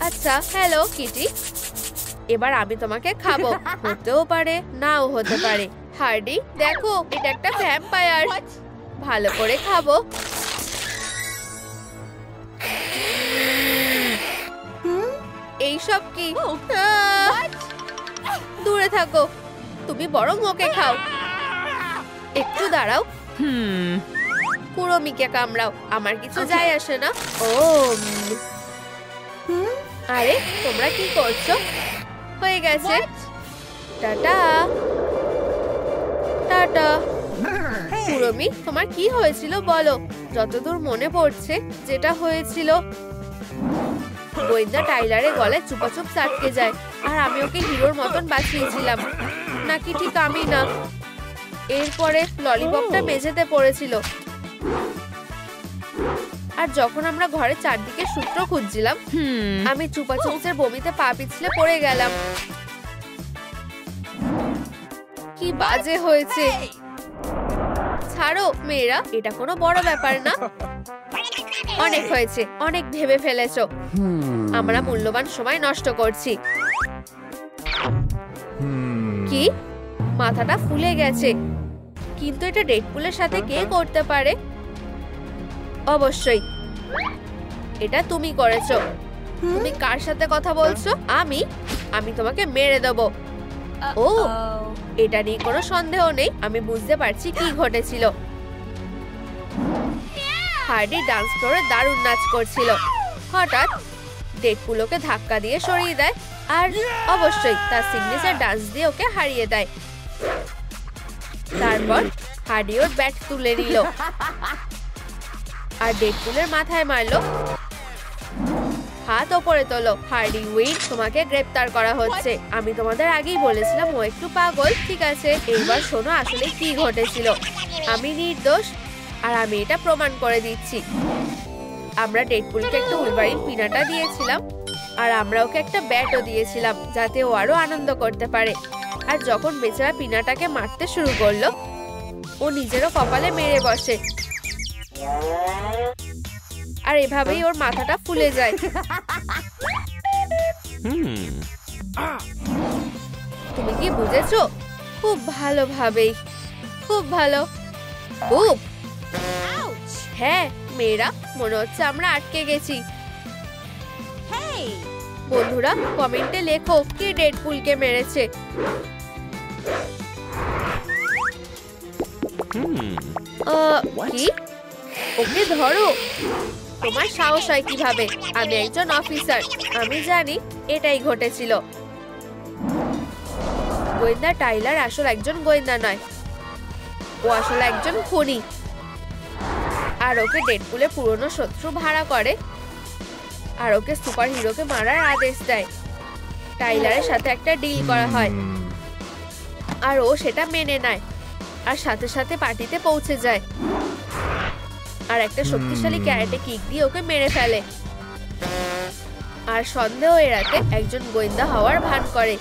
আচ্ছা, হ্যালো কিটি, এবার আমি তোমাকে খাবো। হতেও পারে, নাও হতে পারে। হার্ডি, দেখো এটা একটা ভ্যাম্পায়ার। ভালো করে খাবো। এইসব কি? দূরে থাকো। তুমি বরং ওকে খাও। একটু দাঁড়াও। কুরমিকে কামড়াও, আমার কিছু যায় আসে না। ও, আরে তোমরা কি করছো? হয়ে গেছে। Tata tata. কুরমি, তোমার কি হয়েছিল বলো? যতদূর মনে পড়ছে যেটা হয়েছিল, গোয়েন্দা টাইলারের গলায় চুপাচুপ আটকে যায়, আর আমি ওকে হিরোর মতন বাঁচিয়েছিলাম। নাকি ঠিক আমি না। এরপরে ললিপপটা মেঝেতে পড়েছিল, আর যখন আমরা ঘরের চারদিকে সূত্র খুঁজছিলাম, আমি চুপাচুপসের বমিতে পা পিছলে পড়ে গেলাম। কি বাজে হয়েছে। ছাড়ো মেয়েরা, এটা কোনো বড় ব্যাপার না। অনেক হয়েছে, অনেক ভেবে ফেলেছো। আমরা মূল্যবান সময় নষ্ট করছি। কি? মাথাটা ফুলে গেছে। কিন্তু এটা ডেডপুলের সাথে কে করতে পারে? অবশ্যই এটা তুমি করেছো। তুমি কার সাথে কথা বলছো? আমি তোমাকে মেরে দেবো। ও, এটা নিয়ে কোনো সন্দেহ নেই। আমি বুঝতে পারছি কি ঘটেছিল। হার্ডি ডান্স ফ্লোরে দারুণ নাচ করছিল। হঠাৎ ডেডপুল ওকে ধাক্কা দিয়ে সরিয়ে দেয়, আর অবশ্যই তার সিগনেচার ডান্স দিয়ে ওকে হারিয়ে দেয়। তারপর হার্ডি ওর ব্যাট তুলে নিল আর ডেডপুলের মাথায় মারলো। হাত ওপরে তোলো। হার্ডি উইন, তোমাকে গ্রেপ্তার করা হচ্ছে। আমি তোমাদের আগেই বলেছিলাম ও একটু পাগল। ঠিক আছে, এইবার শোনো আসলে কি ঘটেছিল। আমি নির্দোষ, আর আমি এটা প্রমাণ করে দিচ্ছি। আমরা ডেডপুলকে একটা উলভারিন পিনাটা দিয়েছিলাম, আর আমরা ওকে একটা ব্যাটও দিয়েছিলাম যাতে ও আরো আনন্দ করতে পারে। আর যখন বেচারা পিনাটাকে মারতে শুরু করলো, ও নিজেরও কপালে মেরে বসে, আর এভাবেই ওর মাথাটা ফুলে যায়। তুমি কি বুঝেছো? খুব ভালোভাবেই। খুব ভালো। উপ, হ্যাঁ মেয়েরা, মনে হচ্ছে আমরা আটকে গেছি। বন্ধুরা, কমেন্টে লেখো কে ডেডপুলকে মেরেছে। কি? ওকে ধরো। তোমার সাহস হয় কিভাবে? আমি একজন অফিসার, আমি জানি এটাই ঘটেছিল। গোয়েন্দা টাইলার আসল একজন গোয়েন্দা নয়, ও আসলে একজন খুনি। আর ওকে ডেডপুলে পুরনো শত্রু ভাড়া করে, আর ওকে সুপার হিরোকে মারার আদেশ দেয়। টাইলারের সাথে একটা ডিল করা হয়, আর ও সেটা মেনে নেয়, আর সাথে সাথে পার্টিতে পৌঁছে যায়, আর একটা শক্তিশালী ক্যারাটে কিক দিয়ে ওকে মেরে ফেলে। আর সন্দেহ এড়াতে একজন গোয়েন্দা হওয়ার ভান করে।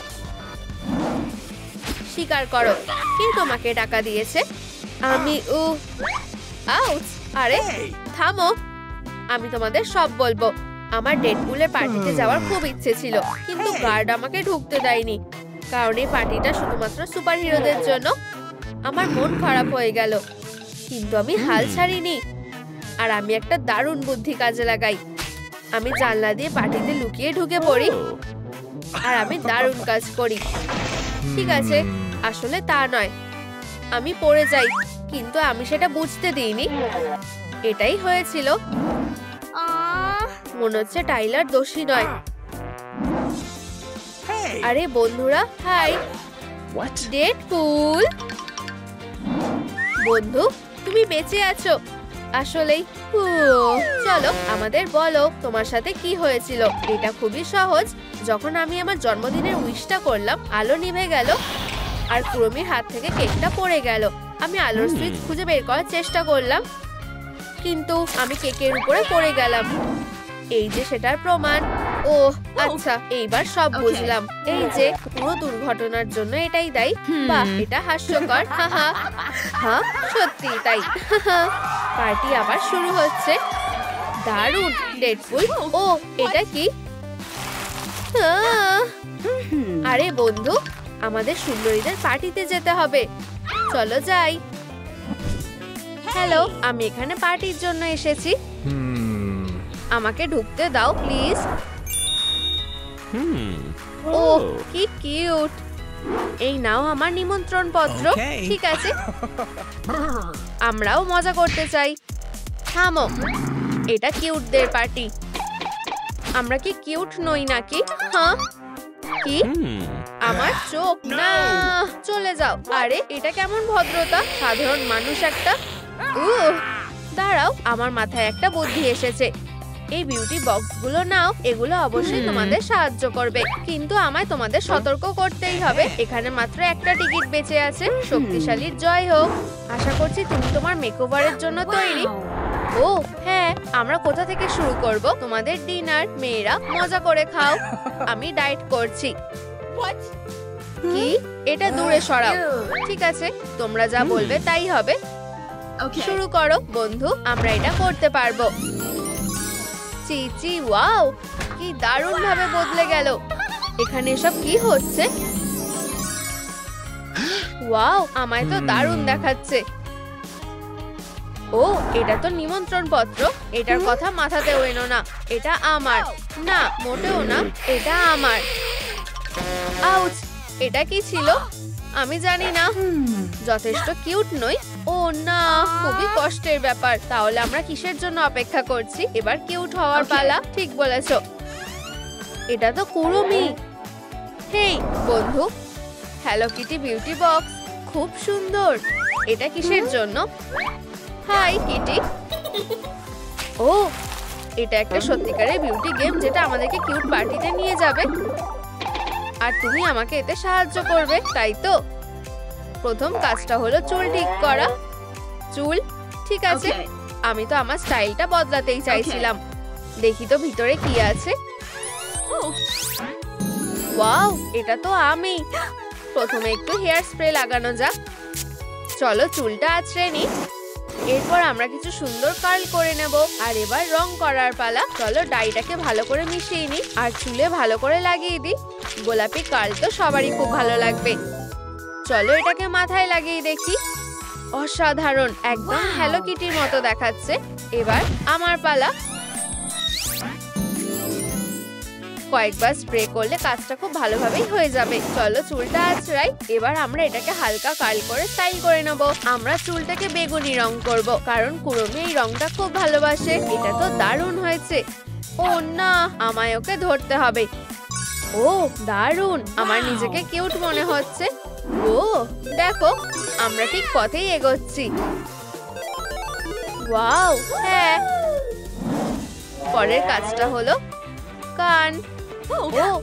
স্বীকার করো, কে তোমাকে টাকা দিয়েছে? আমি। আউচ! আরে থামো, আমি তোমাদের সব বলবো। আমার ডেডপুলের পার্টিতে যাওয়ার খুব ইচ্ছে ছিল, কিন্তু গার্ড আমাকে ঢুকতে দেয়নি, কারণ এই পার্টিটা শুধুমাত্র সুপার হিরোদের জন্য। আমার মন খারাপ হয়ে গেল, কিন্তু আমি হাল ছাড়িনি। আর আমি একটা দারুণ বুদ্ধি কাজে লাগাই। আমি জানলা দিয়ে পার্টিতে লুকিয়ে ঢুকে পড়ি, আর আমি দারুণ কাজ করি। ঠিক আছে, আসলে তা নয়, আমি পড়ে যাই, কিন্তু আমি সেটা বুঝতে দিইনি। এটাই হয়েছিল। মনে হচ্ছে টাইলার দোষী নয়। আরে বন্ধুরা, হাই। ডেডপুল বন্ধু, তুমি বেঁচে আছো? আসলেই। চলো আমাদের বলো তোমার সাথে কি হয়েছিল। এটা খুবই সহজ। যখন আমি আমার জন্মদিনের উইশটা করলাম, আলো নিভে গেল আর কুরমির হাত থেকে কেকটা পড়ে গেল। আমি আলোর সুইচ খুঁজে বের করার চেষ্টা করলাম, কিন্তু আমি কেকের উপরে পড়ে গেলাম। এই যে সেটার প্রমাণ। ও আচ্ছা, এইবার সব বুঝলাম। এই যে পুরো দুর্ঘটনার জন্য এটাই দায়ী। বাহ, এটা হাস্যকর। হ্যাঁ, সত্যি তাই। পার্টি আবার শুরু হচ্ছে। দারুণ ডেডপুল। ও এটা কি? আরে বন্ধু, আমাদের সুন্দরীদের পার্টিতে যেতে হবে। চলো যাই। হ্যালো, আমি এখানে পার্টির জন্য এসেছি। আমাকে ঢুকতে দাও প্লিজ। ও কি কিউট। এই নাও আমার নিমন্ত্রণ পত্র। ঠিক আছে, আমরাও মজা করতে চাই। থামো, এটা কিউটদের পার্টি। আমরা কি কিউট নই নাকি? হ্যাঁ, কি আমার চোখ না? চলে যাও। আরে এটা কেমন ভদ্রতা, সাধারণ মানুষ একটা। দাঁড়াও, আমার মাথায় একটা বুদ্ধি এসেছে। এই বিউটি বক্সগুলো নাও, এগুলো অবশ্যই তোমাদের সাহায্য করবে, কিন্তু আমায় তোমাদের সতর্ক করতেই হবে। এখানে মাত্র একটা টিকিট বেঁচে আছে। শক্তিশালীর জয় হোক। আশা করছি তুমি তোমার মেকওভারের জন্য তৈরি। ও হ্যাঁ, আমরা কোথা থেকে শুরু করব? তোমাদের ডিনার। মেয়েরা মজা করে খাও, আমি ডায়েট করছি। কি? এটা দূরে সরাও। ঠিক আছে, তোমরা যা বলবে তাই হবে। শুরু করো বন্ধু, আমরা এটা করতে পারবো। চিচি, ওয়াও, কি দারুণ ভাবে বদলে গেল। এখানে এসব কি হচ্ছে? ওয়াও, আমায় তো দারুণ দেখাচ্ছে। ও এটা তো নিমন্ত্রণ পত্র। এটার কথা মাথাতেও এনো না। এটা আমার না, মোটেও না, এটা আমার। আউচ, এটা কি ছিল? আমি জানি না। যথেষ্ট কিউট নই। ও না, খুবই কষ্টের ব্যাপার। তাহলে আমরা কিসের জন্য অপেক্ষা করছি? এবার কিউট হওয়ার পালা। ঠিক বলেছো, এটা তো কুরুমি। হেই বন্ধু, হ্যালো কিটি বিউটি বক্স, খুব সুন্দর। এটা কিসের জন্য? High Kitty. ও এটা একটা সত্যিকারের বিউটি গেম, যেটা আমাদেরকে কিউট পার্টিতে নিয়ে যাবে। আর তুমি আমাকে এতে সাহায্য করবে, তাই তো? প্রথম কাজটা হলো চুল ঠিক করা। চুল ঠিক আছে, আমি তো আমার স্টাইলটা বদলাতেই চাইছিলাম। দেখি তো ভিতরে কি আছে। ওয়াও, এটা তো আমি। প্রথমে একটু হেয়ার স্প্রে লাগানো যাক। চলো চুলটা আঁচড়ে নি। এরপর আমরা কিছু সুন্দর কার্ল করে নেব। আর এবার রং করার পালা। চলো ডাইটাকে ভালো করে মিশিয়ে নি আর চুলে ভালো করে লাগিয়ে দিই। গোলাপি কার্ল তো সবারই খুব ভালো লাগবে। চলো এটাকে মাথায় লাগিয়ে দেখি। অসাধারণ, একদম হ্যালো কিটির মতো দেখাচ্ছে। এবার আমার পালা। কয়েকবার স্প্রে করলে কাজটা খুব ভালোভাবেই হয়ে যাবে। চলো চুলটা আঁচড়াই। এবার আমরা এটাকে হালকা কার্ল করে স্টাইল করে নেব। আমরা চুলটাকে বেগুনি রং করব, কারণ কুরমি এই রংটা খুব ভালোবাসে। এটা তো দারুণ হয়েছে। ও না, আমায় ওকে ধরতে হবে। ও দারুণ, আমার নিজেকে কিউট মনে হচ্ছে। ও দেখো, আমরা ঠিক পথেই এগোচ্ছি। ওয়াও, হ্যাঁ। পরের কাজটা হলো কান। ও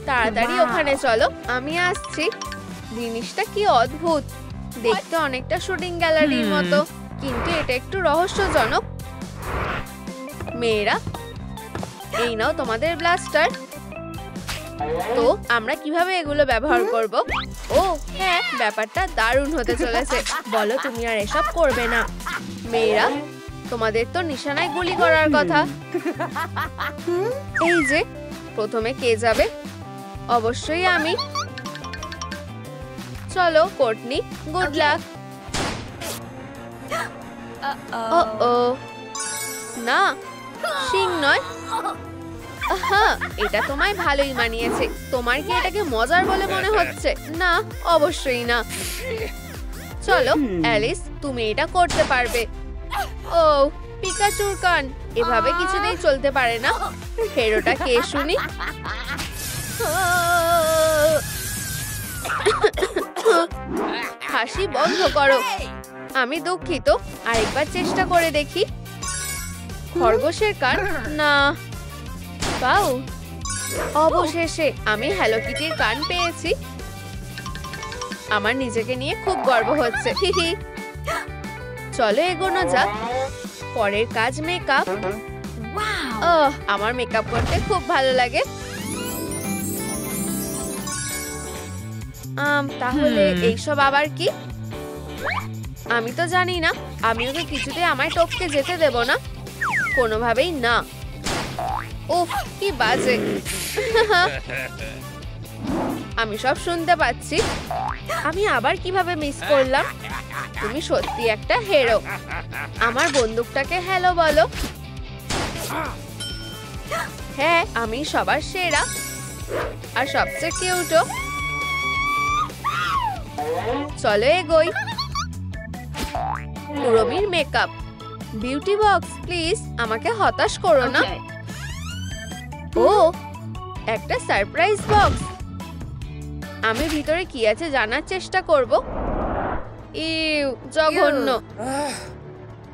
তাড়াতাড়ি ওখানে চলো, আমি আসছি। জিনিসটা কি অদ্ভুত, দেখতে অনেকটা শুটিং গ্যালারির মতো, কিন্তু এটা একটু রহস্যজনক। মেয়েরা, এই নাও তোমাদের ব্লাস্টার। তো আমরা কিভাবে এগুলো ব্যবহার করব? ও হ্যাঁ, ব্যাপারটা দারুণ হতে চলেছে। বলো তুমি আর এসব করবে না। মেয়েরা, তোমাদের তো নিশানায় গুলি করার কথা। এই যে প্রথমে কে যাবে? অবশ্যই আমি। চলো কোর্টনি, গুড লাক। ও না, শিং নয়। হ্যাঁ, এটা তোমায় ভালোই মানিয়েছে। তোমার কি এটাকে মজার বলে মনে হচ্ছে? না, অবশ্যই না। চলো অ্যালিস, তুমি এটা করতে পারবে। ও পিকাচুর কান, এভাবে কিছুতেই চলতে পারে না। হেরোটা কে শুনি? হাসি বন্ধ করো। আমি দুঃখিত, আরেকবার চেষ্টা করে দেখি। খরগোশের কান না। পাও, অবশেষে আমি হ্যালো কিটির কান পেয়েছি। আমার নিজেকে নিয়ে খুব গর্ব হচ্ছে। চলো এগোনো যাক। পরের কাজ মেকআপ। আমার মেকআপ করতে খুব ভালো লাগে। তাহলে এইসব আবার কি? আমি তো জানি না। আমি ওকে কিছুতে আমায় টপকে যেতে দেব না, কোনোভাবেই না। উফ, কি বাজে। আমি সব শুনতে পাচ্ছি। আমি আবার কিভাবে মিস করলাম? তুমি সত্যি একটা হিরো। আমার বন্দুকটাকে হ্যালো বলো। হ্যাঁ, আমি সবার সেরা আর সবচেয়ে কিউটও। চলো এগোই। কুরমির মেকআপ। বিউটি বক্স, প্লিজ আমাকে হতাশ করো না। ও, একটা সারপ্রাইজ বক্স। আমি ভিতরে কি আছে জানার চেষ্টা করব। ইউ, জঘন্য।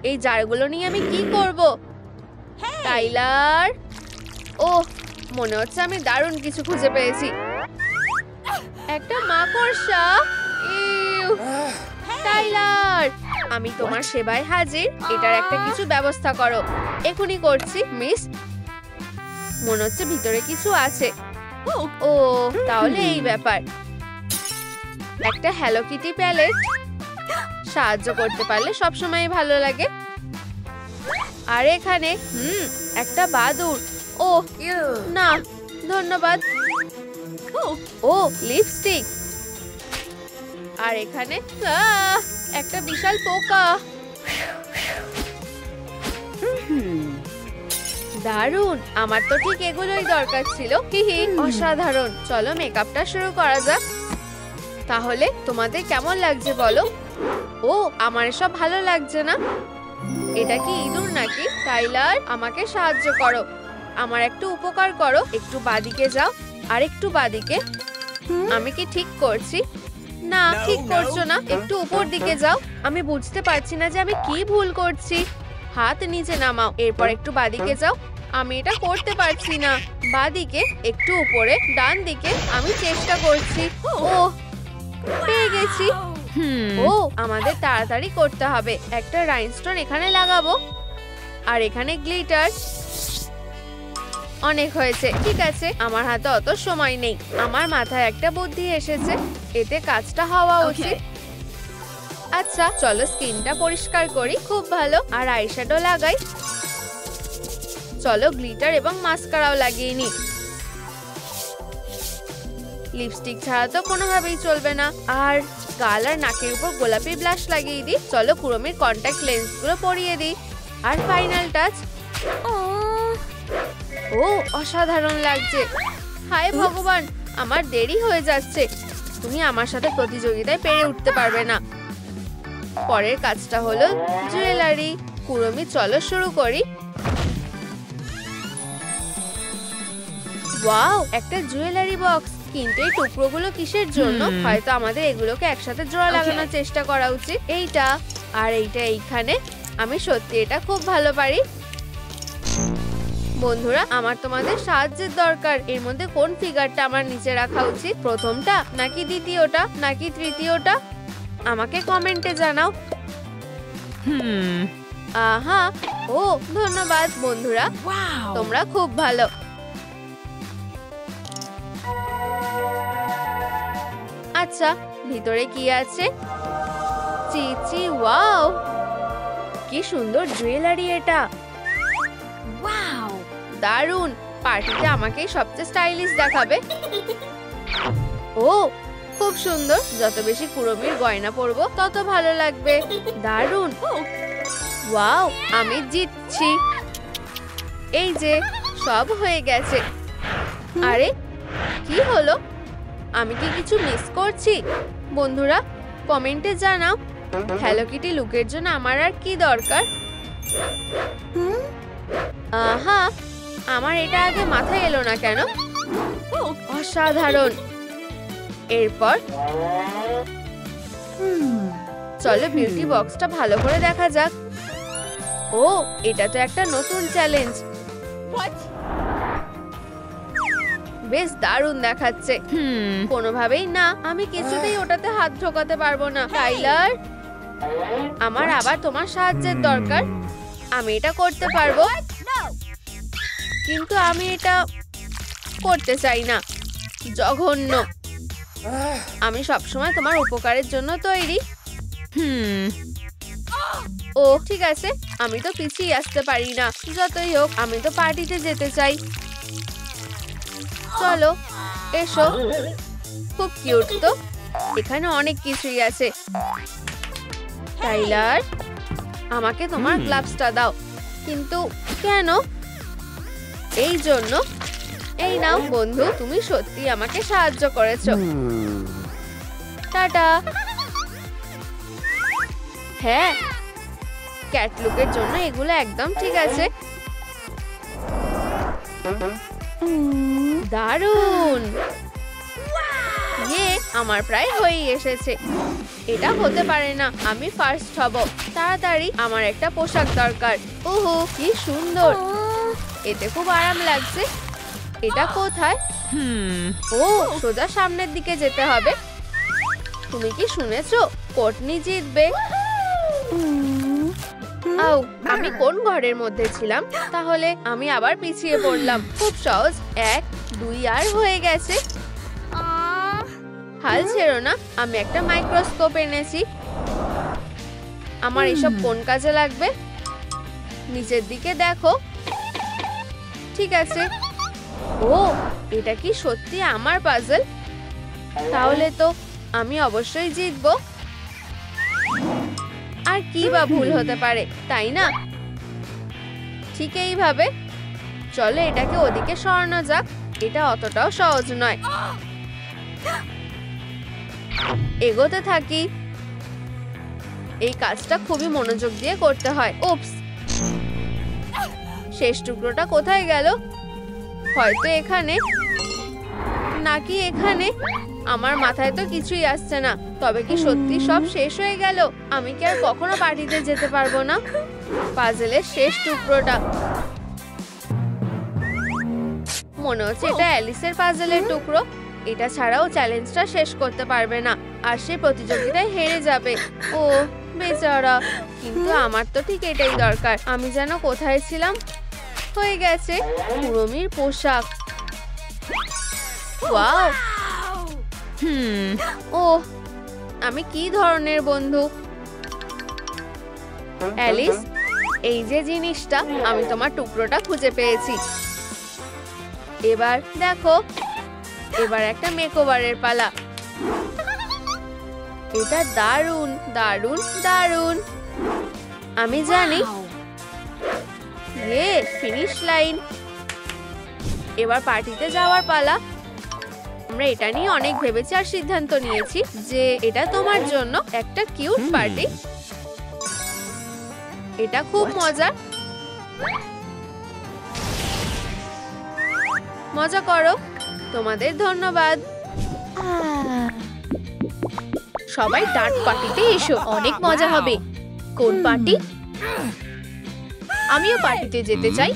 এই জারগুলো নিয়ে আমি কি করব? টাইলার, ও মনে হচ্ছে আমি দারুণ কিছু খুঁজে পেয়েছি। একটা মাকড়সা। ইউ, টাইলার, আমি তোমার সেবায় হাজির। এটার একটা কিছু ব্যবস্থা করো। এখনই করছি মিস। মনে হচ্ছে ভিতরে কিছু আছে। ও, তাহলে এই ব্যাপার। একটা হ্যালো কিটি প্যালেট। সাহায্য করতে পারলে সবসময় ভালো লাগে। আর এখানে একটা বাদুড়। ও না, ধন্যবাদ। ও, লিপস্টিক। আর এখানে একটা বিশাল পোকা। দারুণ, আমার তো ঠিক এগুলোই দরকার ছিল। অসাধারণ। চলো মেকআপটা শুরু করা যাক। তাহলে তোমাদের কেমন লাগছে বলো? ও, আমার এসব ভালো লাগছে না। এটা কি ইঁদুর নাকি? টাইলার, আমাকে সাহায্য করো। আমার একটু উপকার করো। একটু বাদিকে যাও, আর একটু বাদিকে। আমি কি ঠিক করছি? না, ঠিক করছো না। একটু উপর দিকে যাও। আমি বুঝতে পারছি না যে আমি কি ভুল করছি। হাত নিচে নামাও, এরপর একটু বাদিকে যাও। আমি এটা করতে পারছি না। বাদিকে, একটু উপরে, ডান দিকে। আমি চেষ্টা করছি। ও, পেয়ে গেছি। ও, আমাদের তাড়াতাড়ি করতে হবে। একটা রাইনস্টোন এখানে লাগাবো, আর এখানে গ্লিটার। অনেক হয়েছে, ঠিক আছে। আমার হাতে অত সময় নেই। আমার মাথায় একটা বুদ্ধি এসেছে। এতে কাজটা হওয়া উচিত। আচ্ছা, চলো স্কিনটা পরিষ্কার করি। খুব ভালো। আর আইশ্যাডো লাগাই। চলো গ্লিটার এবং মাস্কারাও লাগিয়ে নি। লিপস্টিক ছাড়া তো কোনোভাবেই চলবে না। আর গাল আর নাকের উপর গোলাপি ব্লাশ লাগিয়ে দিই। চলো কুরমির কন্ট্যাক্ট লেন্সগুলো পরিয়ে দিই। আর ফাইনাল টাচ। ও, অসাধারণ লাগছে। হায় ভগবান, আমার দেরি হয়ে যাচ্ছে। তুমি আমার সাথে প্রতিযোগিতায় পেরে উঠতে পারবে না। পরের কাজটা হলো জুয়েলারি। কুরমি, চলো শুরু করি। ওয়াও, একটা জুয়েলারি বক্স। কিন্তু এই টুকরোগুলো কিসের জন্য? হয়তো আমাদের এগুলোকে একসাথে জোড়া লাগানোর চেষ্টা করা উচিত। এইটা আর এইটা এইখানে। আমি সত্যি এটা খুব ভালো পারি। বন্ধুরা, আমার তোমাদের সাহায্যের দরকার। এর মধ্যে কোন ফিগারটা আমার নিচে রাখা উচিত? প্রথমটা নাকি দ্বিতীয়টা নাকি তৃতীয়টা? আমাকে কমেন্টে জানাও। আহা, ও ধন্যবাদ বন্ধুরা, তোমরা খুব ভালো। আচ্ছা, ভিতরে কি আছে? চিচি, ওয়াও, কি সুন্দর জুয়েলারি এটা, দারুণ। পার্টিতে আমাকেই সবচেয়ে স্টাইলিশ দেখাবে। ও খুব সুন্দর, যত বেশি কুড়মির গয়না পরবো তত ভালো লাগবে। দারুণ, ওয়াও, আমি জিতছি। এই যে সব হয়ে গেছে। আরে কি হলো, আমি কি কিছু মিস করছি? বন্ধুরা কমেন্টে জানাও, হ্যালো কিটি লুকের জন্য আমার আর কি দরকার। আহা, আমার এটা আগে মাথায় এলো না কেন? অসাধারণ। এরপর চলো বিউটি বক্সটা ভালো করে দেখা যাক। ও, এটা তো একটা নতুন চ্যালেঞ্জ। বেশ দারুণ দেখাচ্ছে। কোনোভাবেই না, আমি কিছুতেই ওটাতে হাত ঢোকাতে পারবো না। টাইলার, আমার আবার তোমার সাহায্যের দরকার। আমি এটা করতে পারবো, কিন্তু আমি এটা করতে চাই না। জঘন্য। আমি সবসময় তোমার উপকারের জন্য তৈরি। ও ঠিক আছে, আমি তো পিছিয়ে আসতে পারি না। যতই হোক, আমি তো পার্টিতে যেতে চাই। চলো এসো। খুব কিউট তো, এখানে অনেক কিছুই আছে। টাইলার, আমাকে তোমার গ্লাভসটা দাও। কিন্তু কেন? এই জন্য। এই নাও বন্ধু, তুমি সত্যি আমাকে সাহায্য করেছো। টাটা। হ্যাঁ, ক্যাটলুকের জন্য এগুলো একদম ঠিক আছে। দারুণ। আমার প্রায় হয়েই এসেছে। এটা হতে পারে না, আমি ফার্স্ট হব। তাড়াতাড়ি, আমার একটা পোশাক দরকার। ওহো কি সুন্দর, এতে খুব আরাম লাগছে। এটা কোথায়? ও, সোজা সামনের দিকে যেতে হবে। তুমি কি শুনেছো কোটনি জিতবে? আউ, আমি কোন ঘরের মধ্যে ছিলাম? তাহলে আমি আবার পিছিয়ে পড়লাম। খুব সহজ, 1 2 আর হয়ে গেছে। হাল ছেড়ো না, আমি একটা মাইক্রোস্কোপ এনেছি। আমার এসব কোন কাজে লাগবে? নিচের দিকে দেখো। ঠিক আছে। ও, এটা কি সত্যি আমার পাজল? তাহলে তো আমি অবশ্যই জিতবো। আর কি বা ভুল হতে পারে, তাই না? ঠিক এইভাবে। চলো এটাকে ওদিকে সরানো যাক। এটা অতটাও সহজ নয়। এগোতে থাকি। এই কাজটা খুবই মনোযোগ দিয়ে করতে হয়। উপস, শেষ টুকরোটা কোথায় গেল? হয়তো এখানে, নাকি এখানে। আমার মাথায় তো কিছুই আসছে না। তবে কি সত্যি সব শেষ হয়ে গেল? আমি কি আর কখনো পার্টিতে যেতে পারবো না? পাজলের শেষ টুকরোটা। মনে হচ্ছে এটা অ্যালিসের পাজলের টুকরো। এটা ছাড়াও চ্যালেঞ্জটা শেষ করতে পারবে না, আর সে প্রতিযোগিতায় হেরে যাবে। ও বেচারা। কিন্তু আমার তো ঠিক এটাই দরকার। আমি যেন কোথায় ছিলাম? হয়ে গেছে, কুড়মির পোশাক। ওয়াও। ও, আমি কি ধরনের বন্ধু? অ্যালিস, এই যে জিনিসটা, আমি তোমার টুকরোটা খুঁজে পেয়েছি। এবার দেখো, এবার একটা মেকওভারের পালা। এটা দারুণ দারুণ দারুণ। আমি জানি। Finish line. এবার পার্টিতে যাওয়ার পালা। আমরা এটা নিয়ে অনেক ভেবেছি আর সিদ্ধান্ত নিয়েছি যে এটা তোমার জন্য একটা কিউট পার্টি। এটা খুব মজার। মজা করো। তোমাদের ধন্যবাদ। সবাই ডান্স পার্টিতে এসো, অনেক মজা হবে। কোন পার্টি? আমিও পার্টিতে যেতে চাই।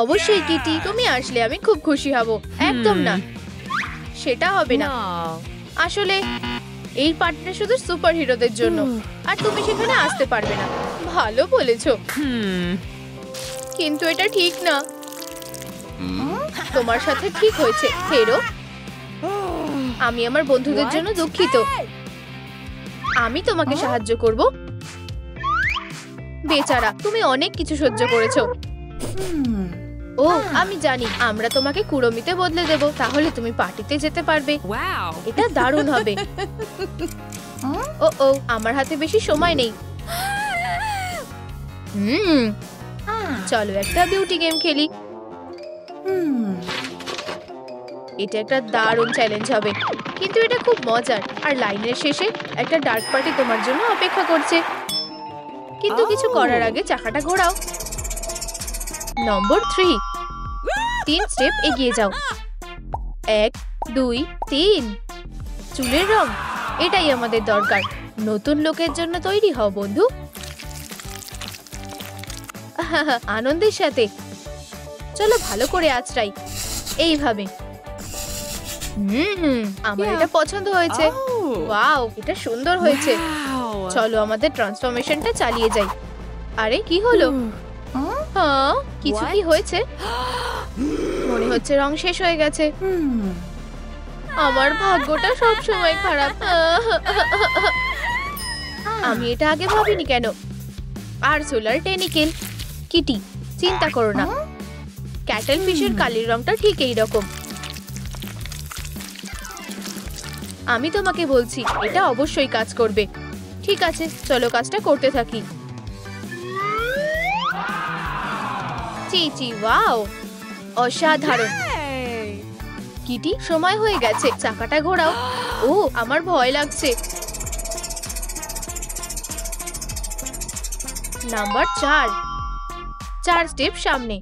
অবশ্যই কিটি, তুমি আসলে আমি খুব খুশি হব। একদম না, সেটা হবে না। আসলে এই পার্টিটা শুধু সুপার হিরোদের জন্য, আর তুমি সেখানে আসতে পারবে না। ভালো বলেছো, কিন্তু এটা ঠিক না। তোমার সাথে ঠিক হয়েছে হেরো। আমি আমার বন্ধুদের জন্য দুঃখিত। আমি তোমাকে সাহায্য করব। বেচারা, তুমি অনেক কিছু সহ্য করেছো। ও আমি জানি, আমরা তোমাকে কুড়মিতে বদলে দেব, তাহলে তুমি পার্টিতে যেতে পারবে। এটা দারুণ হবে। ও ও, আমার হাতে বেশি সময় নেই। চলো একটা বিউটি গেম খেলি। এটা একটা দারুণ চ্যালেঞ্জ হবে, কিন্তু এটা খুব মজার। আর লাইনের শেষে একটা ডার্ক পার্টি তোমার জন্য অপেক্ষা করছে। কিন্তু কিছু করার আগে চাকাটা ঘোরাও। নম্বর 3, 3 স্টেপ এগিয়ে যাও। 1 2 3। চুলের রং, এটাই আমাদের দরকার। নতুন লোকের জন্য তৈরি হও বন্ধু। আনন্দের সাথে। চলো ভালো করে আঁচড়াই, এইভাবে। আমার এটা পছন্দ হয়েছে। ওয়াও, এটা সুন্দর হয়েছে। চলো আমাদের ট্রান্সফরমেশনটা চালিয়ে যাই। আরে কি হলো? হ্যাঁ, কিছু কি হয়েছে? মনে হচ্ছে রং শেষ হয়ে গেছে। আমার ভাগ্যটা সব সময় খারাপ। আমি এটা আগে ভাবিনি কেন? আর সোলার টেনিকেল। কিটি, চিন্তা করো না, ক্যাটেল ফিশের কালির রংটা ঠিক এই রকম। আমি তোমাকে বলছি, এটা অবশ্যই কাজ করবে। ঠিক আছে, চলো কাজটা করতে থাকি। চিচি, ওয়াও, অসাধারণ। কিটি, সময় হয়ে গেছে, চাকাটা ঘোরাও। ও, আমার ভয় লাগছে। নাম্বার 4, 4 স্টেপ সামনে।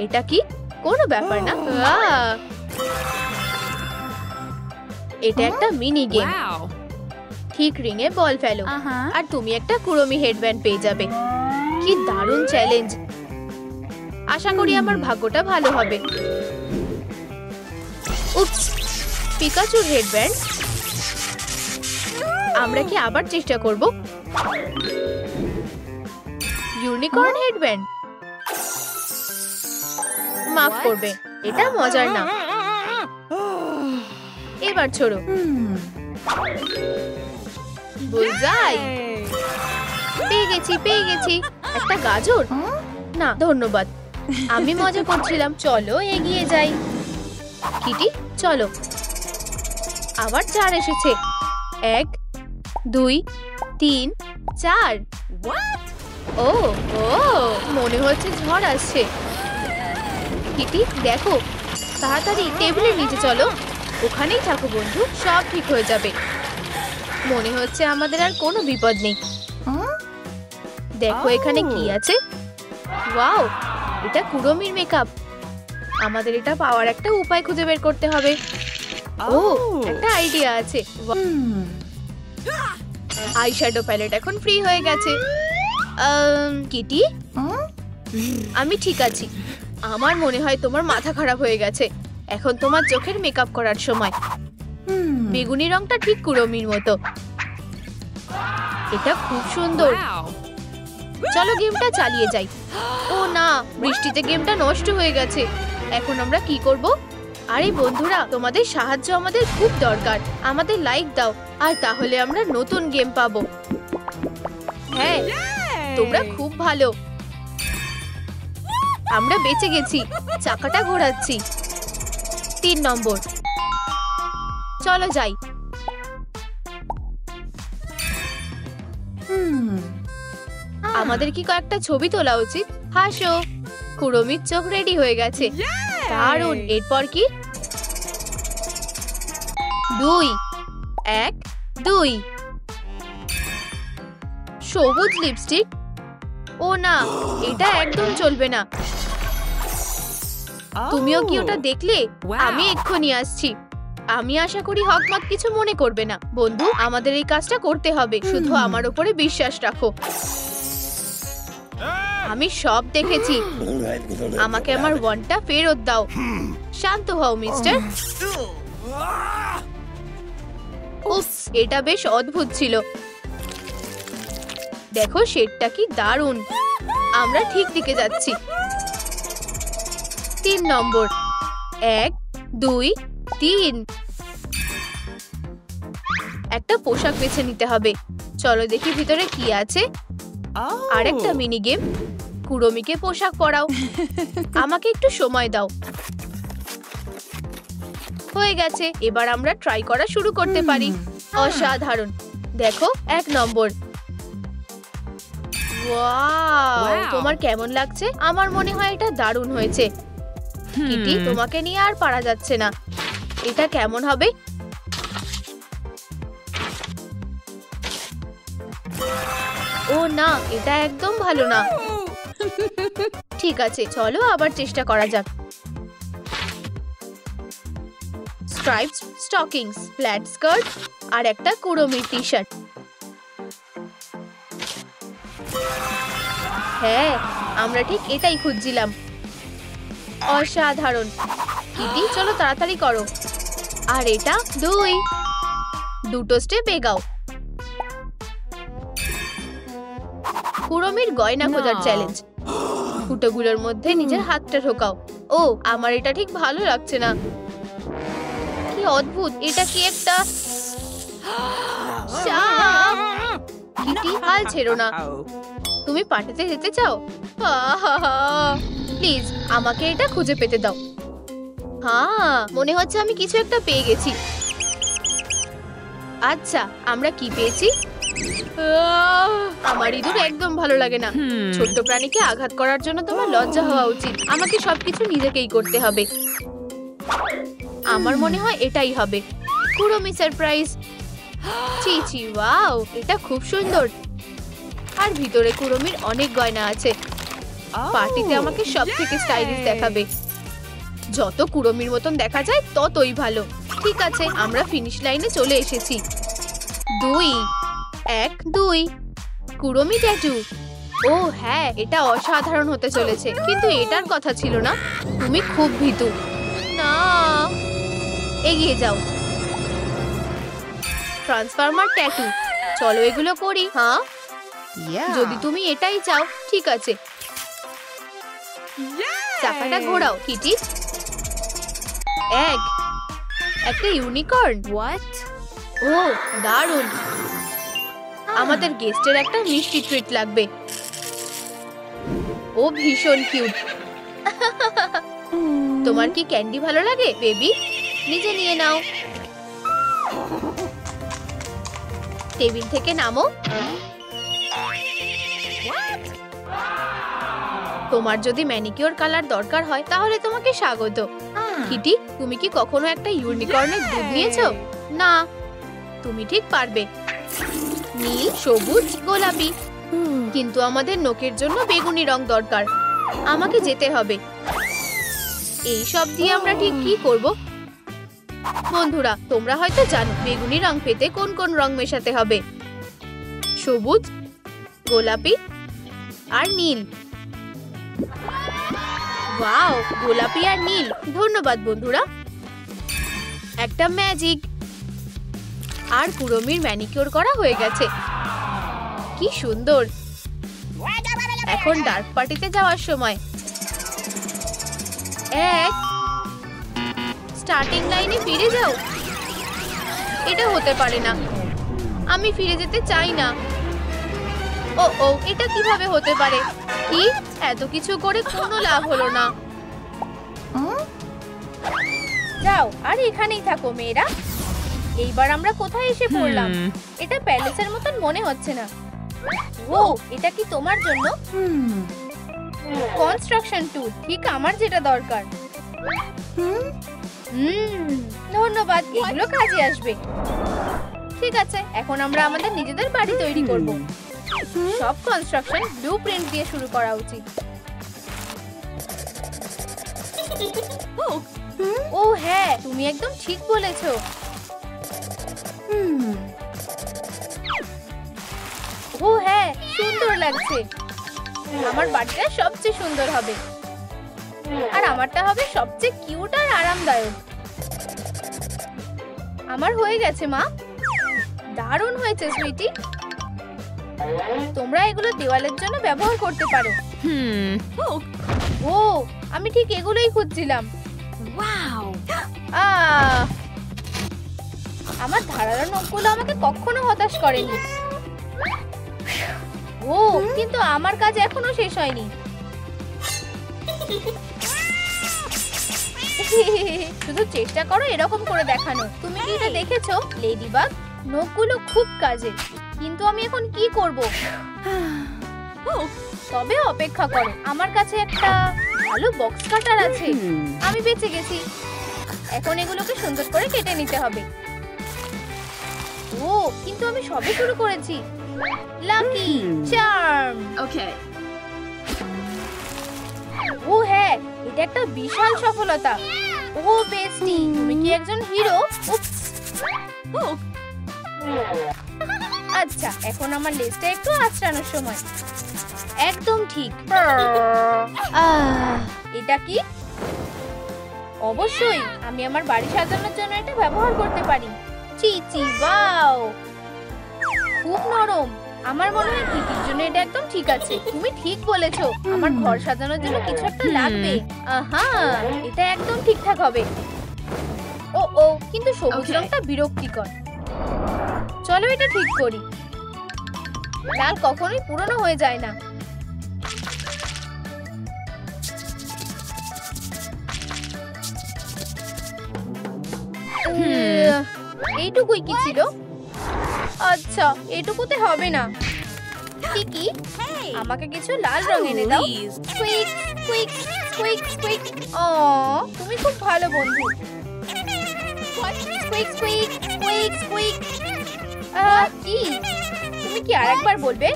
এটা কি? কোনো ব্যাপার না। এটা একটা মিনি গেম। ঠিক রিং এ বল ফেলো, আর তুমি একটা কুড়মি হেডব্যান্ড পেয়ে যাবে। কি দারুণ চ্যালেঞ্জ! আশা করি আমার ভাগ্যটা ভালো হবে। উপস, পিকাচুর হেডব্যান্ড। আমরা কি আবার চেষ্টা করব? Unicorn headband. মাফ করবে, এটা মজার না। এবার ছোড়ো। বুলজাই, পেয়ে গেছি, পেয়ে গেছি। একটা গাজর? না ধন্যবাদ, আমি মজা করছিলাম। চলো এগিয়ে যাই। কিটি, চলো। আবার 4 এসেছে। 1 2 3 4। ও ও, মনে হচ্ছে ঝড় আসছে। কিটি দেখো, তাড়াতাড়ি টেবিলের নিচে চলো। ওখানেই থাকো বন্ধু, সব ঠিক হয়ে যাবে। মনে হচ্ছে আমাদের আর কোনো বিপদ নেই। দেখো এখানে কি আছে। ওয়াও, এটা কুড়মির মেকআপ। আমাদের এটা পাওয়ার একটা উপায় খুঁজে বের করতে হবে। ও, একটা আইডিয়া আছে। আইশ্যাডো প্যালেট এখন ফ্রি হয়ে গেছে। কিটি, আমি ঠিক আছি। আমার মনে হয় তোমার মাথা খারাপ হয়ে গেছে। এখন তোমার চোখের মেকআপ করার সময়। বেগুনি রংটা ঠিক কুড়মির মতো। এটা খুব সুন্দর। চলো গেমটা চালিয়ে যাই। ও না, বৃষ্টিতে গেমটা নষ্ট হয়ে গেছে। এখন আমরা কি করব? আরে বন্ধুরা, তোমাদের সাহায্য আমাদের খুব দরকার। আমাদের লাইক দাও, আর তাহলে আমরা নতুন গেম পাবো। হ্যাঁ, তোমরা খুব ভালো। আমরা বেঁচে গেছি। চাকাটা ঘোরাচ্ছি। 3 নম্বর। চলো যাই। আমাদের কি কয়েকটা ছবি তোলা উচিত? হাসো, কুড়মির চোখ রেডি হয়ে গেছে। দারুণ। এরপর কি? 2 1 2। সবুজ লিপস্টিক? ও না, এটা একদম চলবে না। তুমিও কি ওটা দেখলে? আমি এক্ষুনি আসছি। আমি আশা করি হকমত কিছু মনে করবে না। বন্ধু, আমাদের এই কাজটা করতে হবে। শুধু আমার উপরে বিশ্বাস রাখো। আমি সব দেখেছি। আমাকে আমার ওয়ানটা ফেরত দাও। শান্ত হও মিস্টার। উফ, এটা বেশ অদ্ভুত ছিল। দেখো শেডটা কি দারুণ। আমরা ঠিক দিকে যাচ্ছি। 3 নম্বর। 1 2 3। একটা পোশাক বেছে নিতে হবে। চলো দেখি ভিতরে কি আছে। আরেকটা মিনি গেম। কুড়মিকে পোশাক পরাও। আমাকে একটু সময় দাও। হয়ে গেছে, এবার আমরা ট্রাই করা শুরু করতে পারি। অসাধারণ, দেখো 1 নম্বর। ওয়াও, তোমার কেমন লাগছে? আমার মনে হয় এটা দারুণ হয়েছে। কিটি, তোমাকে নিয়ে আর পারা যাচ্ছে না। এটা কেমন হবে? ও না, এটা একদম ভালো না। ঠিক আছে, চলো আবার চেষ্টা করা যাক। স্ট্রাইপড স্টকিংস, ফ্ল্যাট স্কার্ট আর একটা কুড়মির টি-শার্ট। হ্যাঁ, আমরা ঠিক এটাই খুঁজছিলাম। অসাধারণ। কিটি, চলো তাড়াতাড়ি করো। আর এটা 2 স্টেপ এগাও। কুড়মির গয়না খোঁজার চ্যালেঞ্জ। ফুটোগুলোর মধ্যে নিজের হাতটা ঢোকাও। ও, আমার এটা ঠিক ভালো লাগছে না। কি অদ্ভুত, এটা কি একটা সাপ? কিটি, হাল ছেড়ো না। তুমি পার্টিতে যেতে চাও? প্লিজ আমাকে এটা খুঁজে পেতে দাও। হ্যাঁ, মনে হচ্ছে আমি কিছু একটা পেয়ে গেছি। আচ্ছা, আমরা কি পেয়েছি? আমার ইঁদুর একদম ভালো লাগে না। ছোট্ট প্রাণীকে আঘাত করার জন্য তোমার লজ্জা হওয়া উচিত। আমাকে সবকিছু নিজেকেই করতে হবে। আমার মনে হয় এটাই হবে। কুড়মি সারপ্রাইজ। চি চি, ওয়াও, এটা খুব সুন্দর। আর ভিতরে কুড়মির অনেক গয়না আছে। পার্টিতে আমাকে সবথেকে স্টাইলিশ দেখাবে। যত কুড়মির মতন দেখা যায় ততই ভালো। ঠিক আছে, আমরা ফিনিশ লাইনে চলে এসেছি। 2 কুড়মি ট্যাটু। ও হ্যাঁ, এটা অসাধারণ হতে চলেছে। কিন্তু এটার কথা ছিল না। তুমি খুব ভীতু। না, এগিয়ে যাও। Transformer tattoo. চলো এগুলো করি। হ্যাঁ, যদি তুমি এটাই চাও। ঠিক আছে, চাকাটা ঘোরাও। কিটি, একটা ইউনিকর্ন। ও দারুণ। আমাদের গেস্টের একটা মিষ্টি ট্রিট লাগবে। ও ভীষণ কিউট। তোমার কি ক্যান্ডি ভালো লাগে বেবি? নিজে নিয়ে নাও। টেবিল থেকে নামো। তোমার যদি ম্যানিকিউর কালার দরকার হয় তাহলে তোমাকে স্বাগত। কিটি, তুমি কি কখনো একটা ইউনিকর্নের দুধ নিয়েছো? না, তুমি ঠিক পারবে। নীল, সবুজ, গোলাপি। কিন্তু আমাদের নোকের জন্য বেগুনি রং দরকার। আমাকে যেতে হবে। এই সব দিয়ে আমরা ঠিক কি করব? বন্ধুরা, তোমরা হয়তো জানো বেগুনি রং পেতে কোন কোন রং মেশাতে হবে। সবুজ, গোলাপি আর নীল। ওয়াও, গোলাপি আর নীল। ধন্যবাদ বন্ধুরা। একটা ম্যাজিক। আর কুড়মির ম্যানিকিউর করা হয়ে গেছে। কি সুন্দর। এখন ডার্ক পার্টিতে যাওয়ার সময়। স্টার্টিং লাইনে ফিরে যাও। এটা হতে পারে না। আমি ফিরে যেতে চাই না। ও, এটা কিভাবে হতে পারে? কি, এত কিছু করে কোনো লাভ হলো না। যাও আর এখানেই থাকো মেয়েরা। এইবার আমরা কোথায় এসে পড়লাম? এটা প্যালেসের মতন মনে হচ্ছে না। ও, এটা কি তোমার জন্য? কনস্ট্রাকশন টুল, ঠিক আমার যেটা দরকার। ধন্যবাদ, এগুলো কাজে আসবে। ঠিক আছে, এখন আমরা আমাদের নিজেদের বাড়ি তৈরি করব। সব কনস্ট্রাকশন ব্লুপ্রিন্ট দিয়ে শুরু করা উচিত। ও হ্যাঁ, তুমি একদম ঠিক বলেছো। ও হ্যাঁ, সুন্দর লাগছে। আমার বাড়িটা সবচেয়ে সুন্দর হবে। আর আমারটা হবে সবচেয়ে কিউট আর আরামদায়ক। আমার হয়ে গেছে মা। দারুণ হয়েছে সুইটি। তোমরা এগুলো দেওয়ালের জন্য ব্যবহার করতে পারো। ও, আমি ঠিক এগুলোই খুঁজছিলাম। আমার ধারালো নখগুলো আমাকে কখনো হতাশ করেনি। ও, কিন্তু আমার কাজ এখনো শেষ হয়নি। শুধু চেষ্টা করো এরকম করে দেখানো। তুমি কি এটা দেখেছো লেডিবাগ? নখগুলো খুব কাজে, কিন্তু আমি এখন কি করব? তবে অপেক্ষা করো, আমার কাছে একটা ভালো বক্স কাটার আছে। আমি বেঁচে গেছি। এখন এগুলোকে সুন্দর করে কেটে নিতে হবে। ও, কিন্তু আমি সবে শুরু করেছি। Lucky charm. Okay. ও হ্যাঁ, এটা একটা বিশাল সফলতা। ও বেস্টি, তুমি কি একজন হিরো? উপস। আচ্ছা, এখন আমার লেজটা একটু আঁচড়ানোর সময়। একদম ঠিক। এটা কি? অবশ্যই, আমি আমার বাড়ি সাজানোর জন্য এটা ব্যবহার করতে পারি। চিচি, ওয়াও, খুব নরম। আমার মনে হয় কিটির জন্য এটা একদম ঠিক আছে। তুমি ঠিক বলেছো, আমার ঘর সাজানোর জন্য কিছু একটা লাগবে। আহা, এটা একদম ঠিকঠাক হবে। ও ও, কিন্তু সবুজ Okay. রংটা বিরক্তিকর। চলো এটা ঠিক করি। লাল কখনোই পুরনো হয়ে যায় না। এইটুকুই কি ছিল? আচ্ছা, এইটুকুতে হবে না। কি আমাকে কিছু লাল রং এনে দাও। স্কুইক স্কুইক স্কুইক স্কুইক। ও, তুমি খুব ভালো বন্ধু। স্কুইক স্কুইক স্কুইক স্কুইক। কি? তুমি কি আরেকবার বলবে?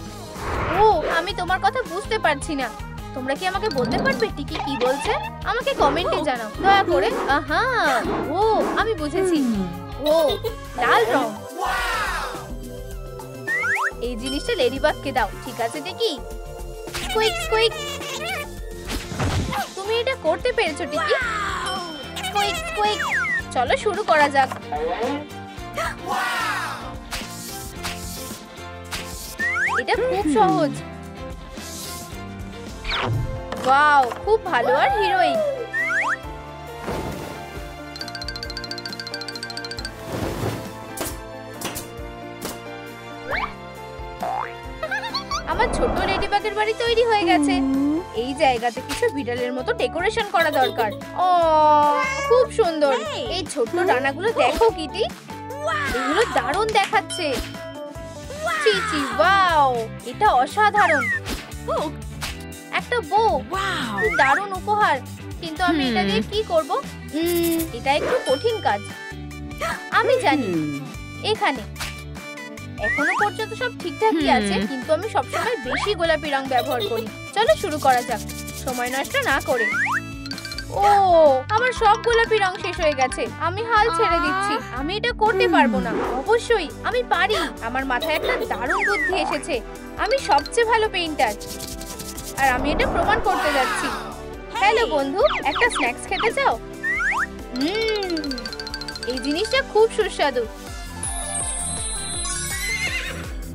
ও, আমি তোমার কথা বুঝতে পারছি না। তোমরা কি আমাকে বলতে পারবে টিকি কি বলছে? আমাকে কমেন্টে জানাও দয়া করে। আহা, ও, আমি বুঝেছি। ও, লাল রং। এই জিনিসটা লেডিবাগকে দাও, ঠিক আছে টিকি? স্কুইক স্কুইক। তুমি এটা করতে পেরেছো টিকি। স্কুইক স্কুইক। চলো শুরু করা যাক। এটা খুব সহজ। ওয়াও, খুব ভালো আর হিরোইন। আমার ছোট লেডিবাগের বাড়ি তৈরি হয়ে গেছে। এই জায়গাতে কিছু বিড়ালের মতো ডেকোরেশন করা দরকার। ও, খুব সুন্দর। এই ছোট্ট ডানাগুলো দেখো কিটি, এগুলো দারুণ দেখাচ্ছে। চিচি, ওয়াও, এটা অসাধারণ। একটা বউ, কি দারুণ উপহার। কিন্তু আমি এটা দিয়ে কি করব? এটা একটু কঠিন কাজ। আমি জানি, এখানে এখনো পর্যন্ত সব ঠিকঠাকই আছে, কিন্তু আমি সবসময় বেশি গোলাপি রং ব্যবহার করি। চলো শুরু করা যাক, সময় নষ্ট না করে। ও, আমার সব গোলাপি রং শেষ হয়ে গেছে। আমি হাল ছেড়ে দিচ্ছি। আমি এটা করতে পারবো না। অবশ্যই আমি পারি। আমার মাথায় একটা দারুণ বুদ্ধি এসেছে। আমি সবচেয়ে ভালো পেইন্টার, আর আমি এটা প্রমাণ করতে যাচ্ছি। হ্যালো বন্ধু, একটা স্ন্যাক্স খেতে চাও? এই জিনিসটা খুব সুস্বাদু।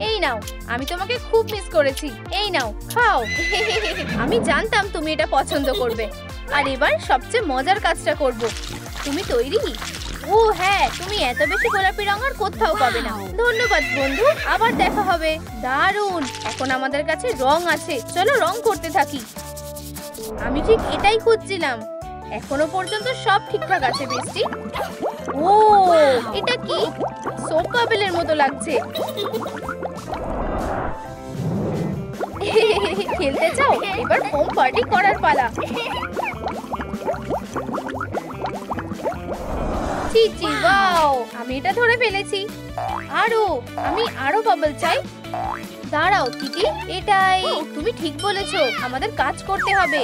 এই নাও, আমি তোমাকে খুব মিস করেছি। এই নাও, খাও। আমি জানতাম তুমি এটা পছন্দ করবে। আর এবার সবচেয়ে মজার কাজটা করব। তুমি তৈরি? ও হ্যাঁ, তুমি এত বেশি গোলাপি রং আর কোথাও পাবে না। ধন্যবাদ বন্ধু, আবার দেখা হবে। দারুণ, এখন আমাদের কাছে রং আছে। চলো রং করতে থাকি। আমি ঠিক এটাই খুঁজছিলাম। এখনো পর্যন্ত সব ঠিকঠাক আছে বেস্টি। ও, এটা কি? সোপ বাবেলের মতো লাগছে। খেলতে চাও? এবার ফোম পার্টি করার পালা। চিচি, ওয়াও, আমি এটা ধরে ফেলেছি। আমি আরো বাবল চাই। দাঁড়াও কিটি, এটাই। তুমি ঠিক বলেছো, আমাদের কাজ করতে হবে।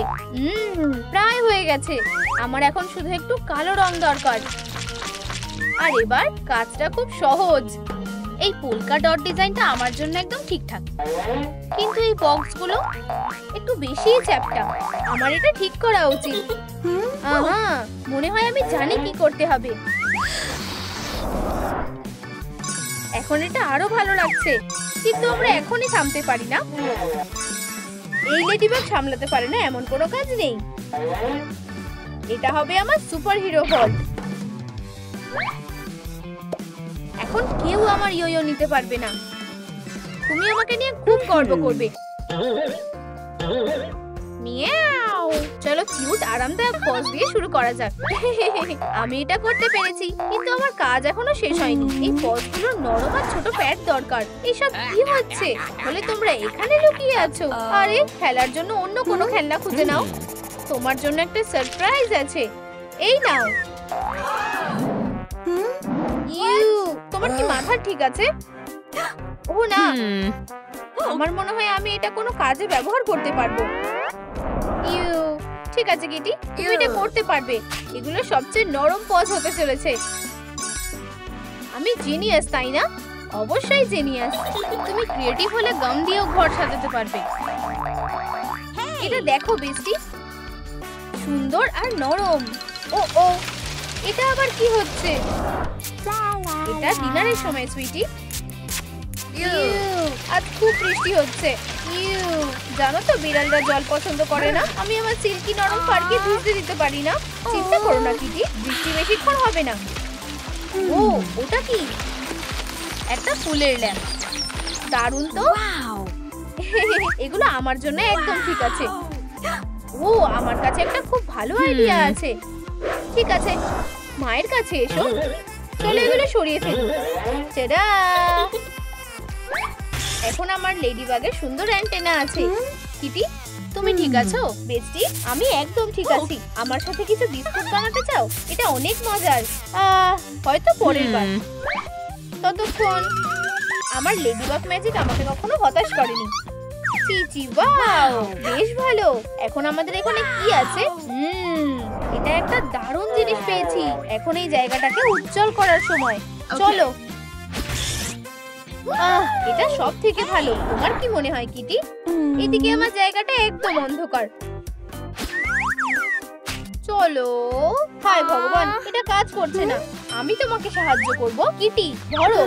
প্রায় হয়ে গেছে। আমার এখন শুধু একটু কালো রং দরকার। আর এবার কাজটা খুব সহজ। এই পোলকা ডট ডিজাইনটা আমার জন্য একদম ঠিকঠাক, কিন্তু এই বক্সগুলো একটু বেশিই চ্যাপ্টা। আমার এটা ঠিক করা উচিত। আহা, মনে হয় আমি জানি কি করতে হবে। এখন এটা আরো ভালো লাগছে, কিন্তু আমরা এখনই থামতে পারি না। এই লেডিবাগ সামলাতে পারে না এমন কোনো কাজ নেই। এটা হবে আমার সুপার হিরো ভল্ট। এখন কেউ আমার ইয়ো নিতে পারবে না। তুমি আমাকে নিয়ে খুব গর্ব করবে। মিয়াও। চলো কিউট আরামদায়ক পজ দিয়ে শুরু করা যাক। আমি এটা করতে পেরেছি, কিন্তু আমার কাজ এখনো শেষ হয়নি। এই পজগুলোর নরম আর ছোট প্যাড দরকার। এসব কি হচ্ছে? তাহলে তোমরা এখানে লুকিয়ে আছো? আরে খেলার জন্য অন্য কোনো খেলনা খুঁজে নাও। তোমার জন্য একটা সারপ্রাইজ আছে, এই নাও। ইউ, তোমার কি মাথা ঠিক আছে? ও না, আমার মনে হয় আমি এটা কোনো কাজে ব্যবহার করতে পারবো। ইউ, ঠিক আছে কিটি, তুমি এটা করতে পারবে। এগুলো সবচেয়ে নরম পজ হতে চলেছে। আমি জিনিয়াস, তাই না? অবশ্যই জিনিয়াস। তুমি ক্রিয়েটিভ হলে গাম দিয়েও ঘর সাজাতে পারবে। এটা দেখো বেস্টি, সুন্দর আর নরম। ও ও, এটা আবার কি হচ্ছে? এটা ডিনারের সময় সুইটি। আজ খুব বৃষ্টি হচ্ছে। জানো তো বিড়ালরা জল পছন্দ করে না। আমি আমার সিল্কি নরম ফারকে ভিজতে দিতে পারি না। চিন্তা করো না কিটি, বৃষ্টি বেশিক্ষণ হবে না। ও, ওটা কি? একটা ফুলের ল্যাম্প। দারুণ তো। এগুলো আমার জন্য একদম ঠিক আছে। ও, আমার কাছে একটা খুব ভালো আইডিয়া আছে। ঠিক আছে, মায়ের কাছে এসো। চলো এগুলো সরিয়ে ফেলি। টাডা! এখন আমার লেডিবাগের সুন্দর অ্যান্টেনা আছে। কিটি, তুমি ঠিক আছো? বেস্টি, আমি একদম ঠিক আছি। আমার সাথে কিছু বিস্কুট বানাতে চাও? এটা অনেক মজার। হয়তো পরের বার। ততক্ষণ আমার লেডিবাগ ম্যাজিক আমাকে কখনো হতাশ করেনি। চিচি, ওয়াও, বেশ ভালো। এখন আমাদের এখানে কি আছে? এটা একটা দারুণ জিনিস পেয়েছি। এখন এই জায়গাটাকে উজ্জ্বল করার সময়। চলো। এটা সব থেকে ভালো। তোমার কি মনে হয় কিটি? এদিকে আমার জায়গাটা একদম অন্ধকার। চলো। হায় ভগবান, এটা কাজ করছে না। আমি তোমাকে সাহায্য করব। কিটি, ধরো।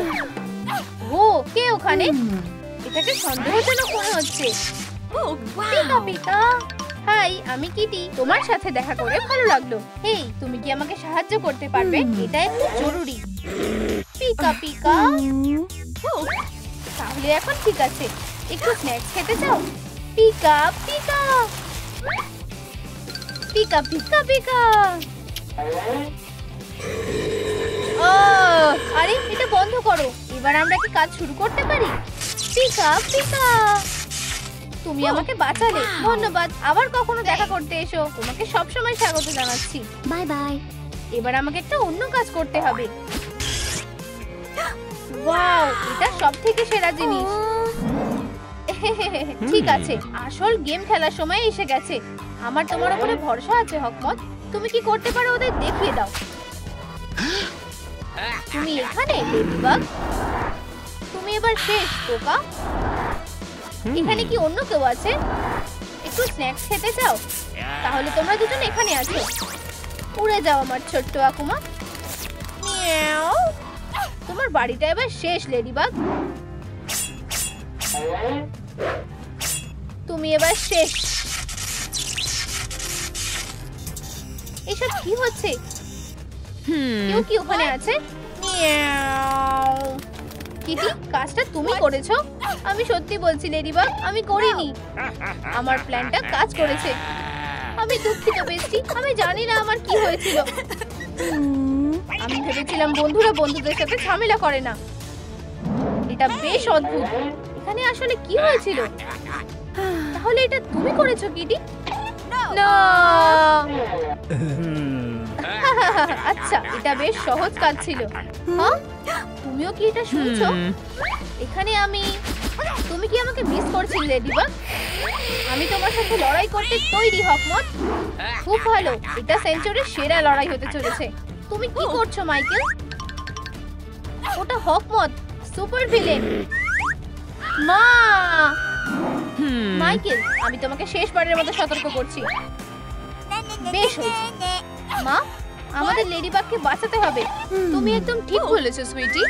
ও, কে ওখানে? এটাকে সন্দেহজনক মনে হচ্ছে। Pika Pika. হাই, আমি কিটি। তোমার সাথে দেখা করে ভালো লাগলো। হেই, তুমি কি আমাকে সাহায্য করতে পারবে? এটা একটু জরুরি। Pika Pika. তাহলে এখন ঠিক আছে। একটু স্ন্যাক্স খেতে চাও? Pika Pika Pika Pika Pika. আরে, এটা বন্ধ করো। এবার আমরা কি কাজ শুরু করতে পারি? Pika Pika. তুমি আমাকে বাঁচালে, ধন্যবাদ। আবার কখনো দেখা করতে এসো। তোমাকে সবসময় স্বাগত জানাচ্ছি। Bye bye. এবার আমাকে একটা অন্য কাজ করতে হবে। ওয়াও, এটা সবথেকে সেরা জিনিস। ঠিক আছে, আসল গেম খেলার সময় এসে গেছে। আমার তোমার উপরে ভরসা আছে হকমত। তুমি কি করতে পারো ওদের দেখিয়ে দাও। তুমি এখানে লেডিবাগ? তুমি এবার শেষ পোকা। এখানে কি অন্য কেউ আছে? একটু স্ন্যাক্স খেতে চাও? তাহলে তোমরা দুজন এখানে আছো। উড়ে যাও আমার ছোট্ট আকুমা। মিয়াও। তোমার বাড়িটা এবার শেষ লেডিবাগ। তুমি এবার শেষ। এসব কি হচ্ছে? কেউ কি ওখানে আছে? মিয়াও। কিটি, কাজটা তুমি করেছো? আমি সত্যি বলছি লেডিবাগ, আমি করিনি। আমার প্ল্যানটা কাজ করেছে। আমি দুঃখিত বেস্টি, আমি জানি না আমার কি হয়েছিল। আমি ভেবেছিলাম বন্ধুরা বন্ধুদের সাথে ঝামেলা করে না। এটা বেশ অদ্ভুত। এখানে আসলে কি হয়েছিল? তাহলে এটা তুমি করেছো কিটি? না। আচ্ছা, এটা বেশ সহজ কাজ ছিল। হ্যাঁ, তুমিও কি এটা শুনছো? এখানে তুমি কি আমাকে মিস করছিলে লেডিবাগ? আমি তোমার সাথে লড়াই করতে তৈরি হকমত। খুব ভালো, এটা সেঞ্চুরির সেরা লড়াই হতে চলেছে। তুমি কি করছো মাইকেল? ওটা হকমত, সুপার ভিলেন। মা! মাইকেল, আমি তোমাকে শেষবারের মতো সতর্ক করছি। বেশ হয়েছে। মা, আমাদের লেডিবাগকে বাঁচাতে হবে। তুমি একদম ঠিক বলেছো সুইটি।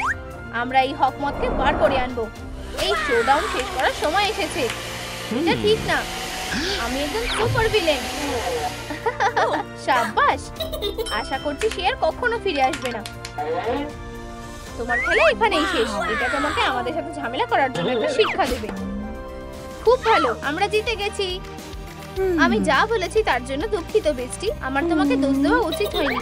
আমরা এই হকমতকে বার করে আনবো। এই শোডাউন শেষ করার সময় এসেছে। এটা ঠিক না। আমি একজন সুপার ভিলেন। শাবাশ। আশা করছি সে আর কখনো ফিরে আসবে না। তোমার খেলা এখানেই শেষ। এটা তোমাকে আমাদের সাথে ঝামেলা করার জন্য একটা শিক্ষা দেবে। খুব ভালো, আমরা জিতে গেছি। আমি যা বলেছি তার জন্য দুঃখিত বেস্টি, আমার তোমাকে দোষ দেওয়া উচিত হয়নি।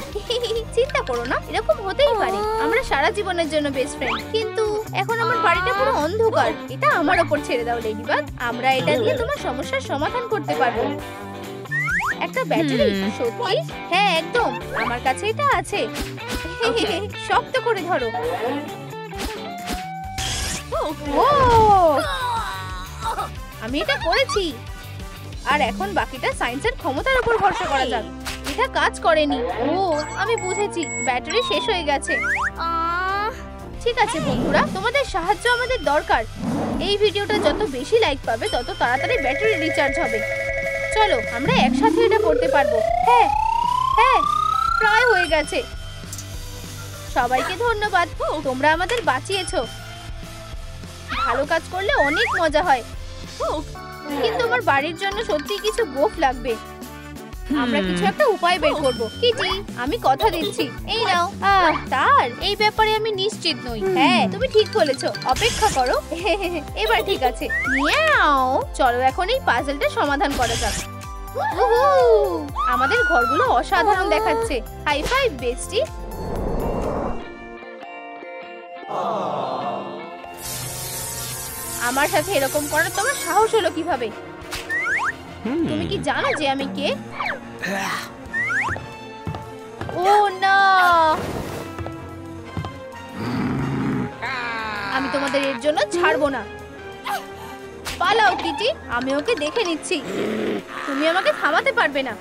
চিন্তা করো না, এরকম হতেই পারে। আমরা সারা জীবনের জন্য বেস্ট ফ্রেন্ড। কিন্তু এখন আমার বাড়িটা পুরো অন্ধকার, এটা আমার ওপর ছেড়ে দাও লেডিবাগ। আমরা এটা দিয়ে তোমার সমস্যার সমাধান করতে পারবো। একটা ব্যাটারি? সত্যি? হ্যাঁ একদম, আমার কাছে এটা আছে। শক্ত করে ধরো। ও, আমি এটা করেছি। আর এখন বাকিটা সায়েন্সের ক্ষমতার উপর ভরসা করা যাক। এটা কাজ করেনি। ও, আমি বুঝেছি, ব্যাটারি শেষ হয়ে গেছে। ঠিক আছে বন্ধুরা, তোমাদের সাহায্য আমাদের দরকার। এই ভিডিওটা যত বেশি লাইক পাবে তত তাড়াতাড়ি ব্যাটারি রিচার্জ হবে। চলো আমরা একসাথে এটা করতে পারবো। হ্যাঁ হ্যাঁ, প্রায় হয়ে গেছে। সবাইকে ধন্যবাদ, তোমরা আমাদের বাঁচিয়েছো। ভালো কাজ করলে অনেক মজা হয়। কিন্তু আমার বাড়ির জন্য সত্যি কিছু গোফ লাগবে। আমরা কিছু একটা উপায় বের করবো। কিটি, আমি কথা দিচ্ছি। এই নাও। তার এই ব্যাপারে আমি নিশ্চিত নই। হ্যাঁ তুমি ঠিক বলেছো, অপেক্ষা করো। এবার ঠিক আছে। মিয়াও, চলো এখন এই পাজলটা সমাধান করা যাক। উহু, আমাদের ঘরগুলো অসাধারণ দেখাচ্ছে। High five bestie. আমার সাথে এরকম করার তোমার সাহস হলো কিভাবে? তুমি কি জানো যে আমি কে? ও না, আমি তোমাদের এর জন্য ছাড়বো না। পালাও কিটি, আমি ওকে দেখে নিচ্ছি। তুমি আমাকে থামাতে পারবে না।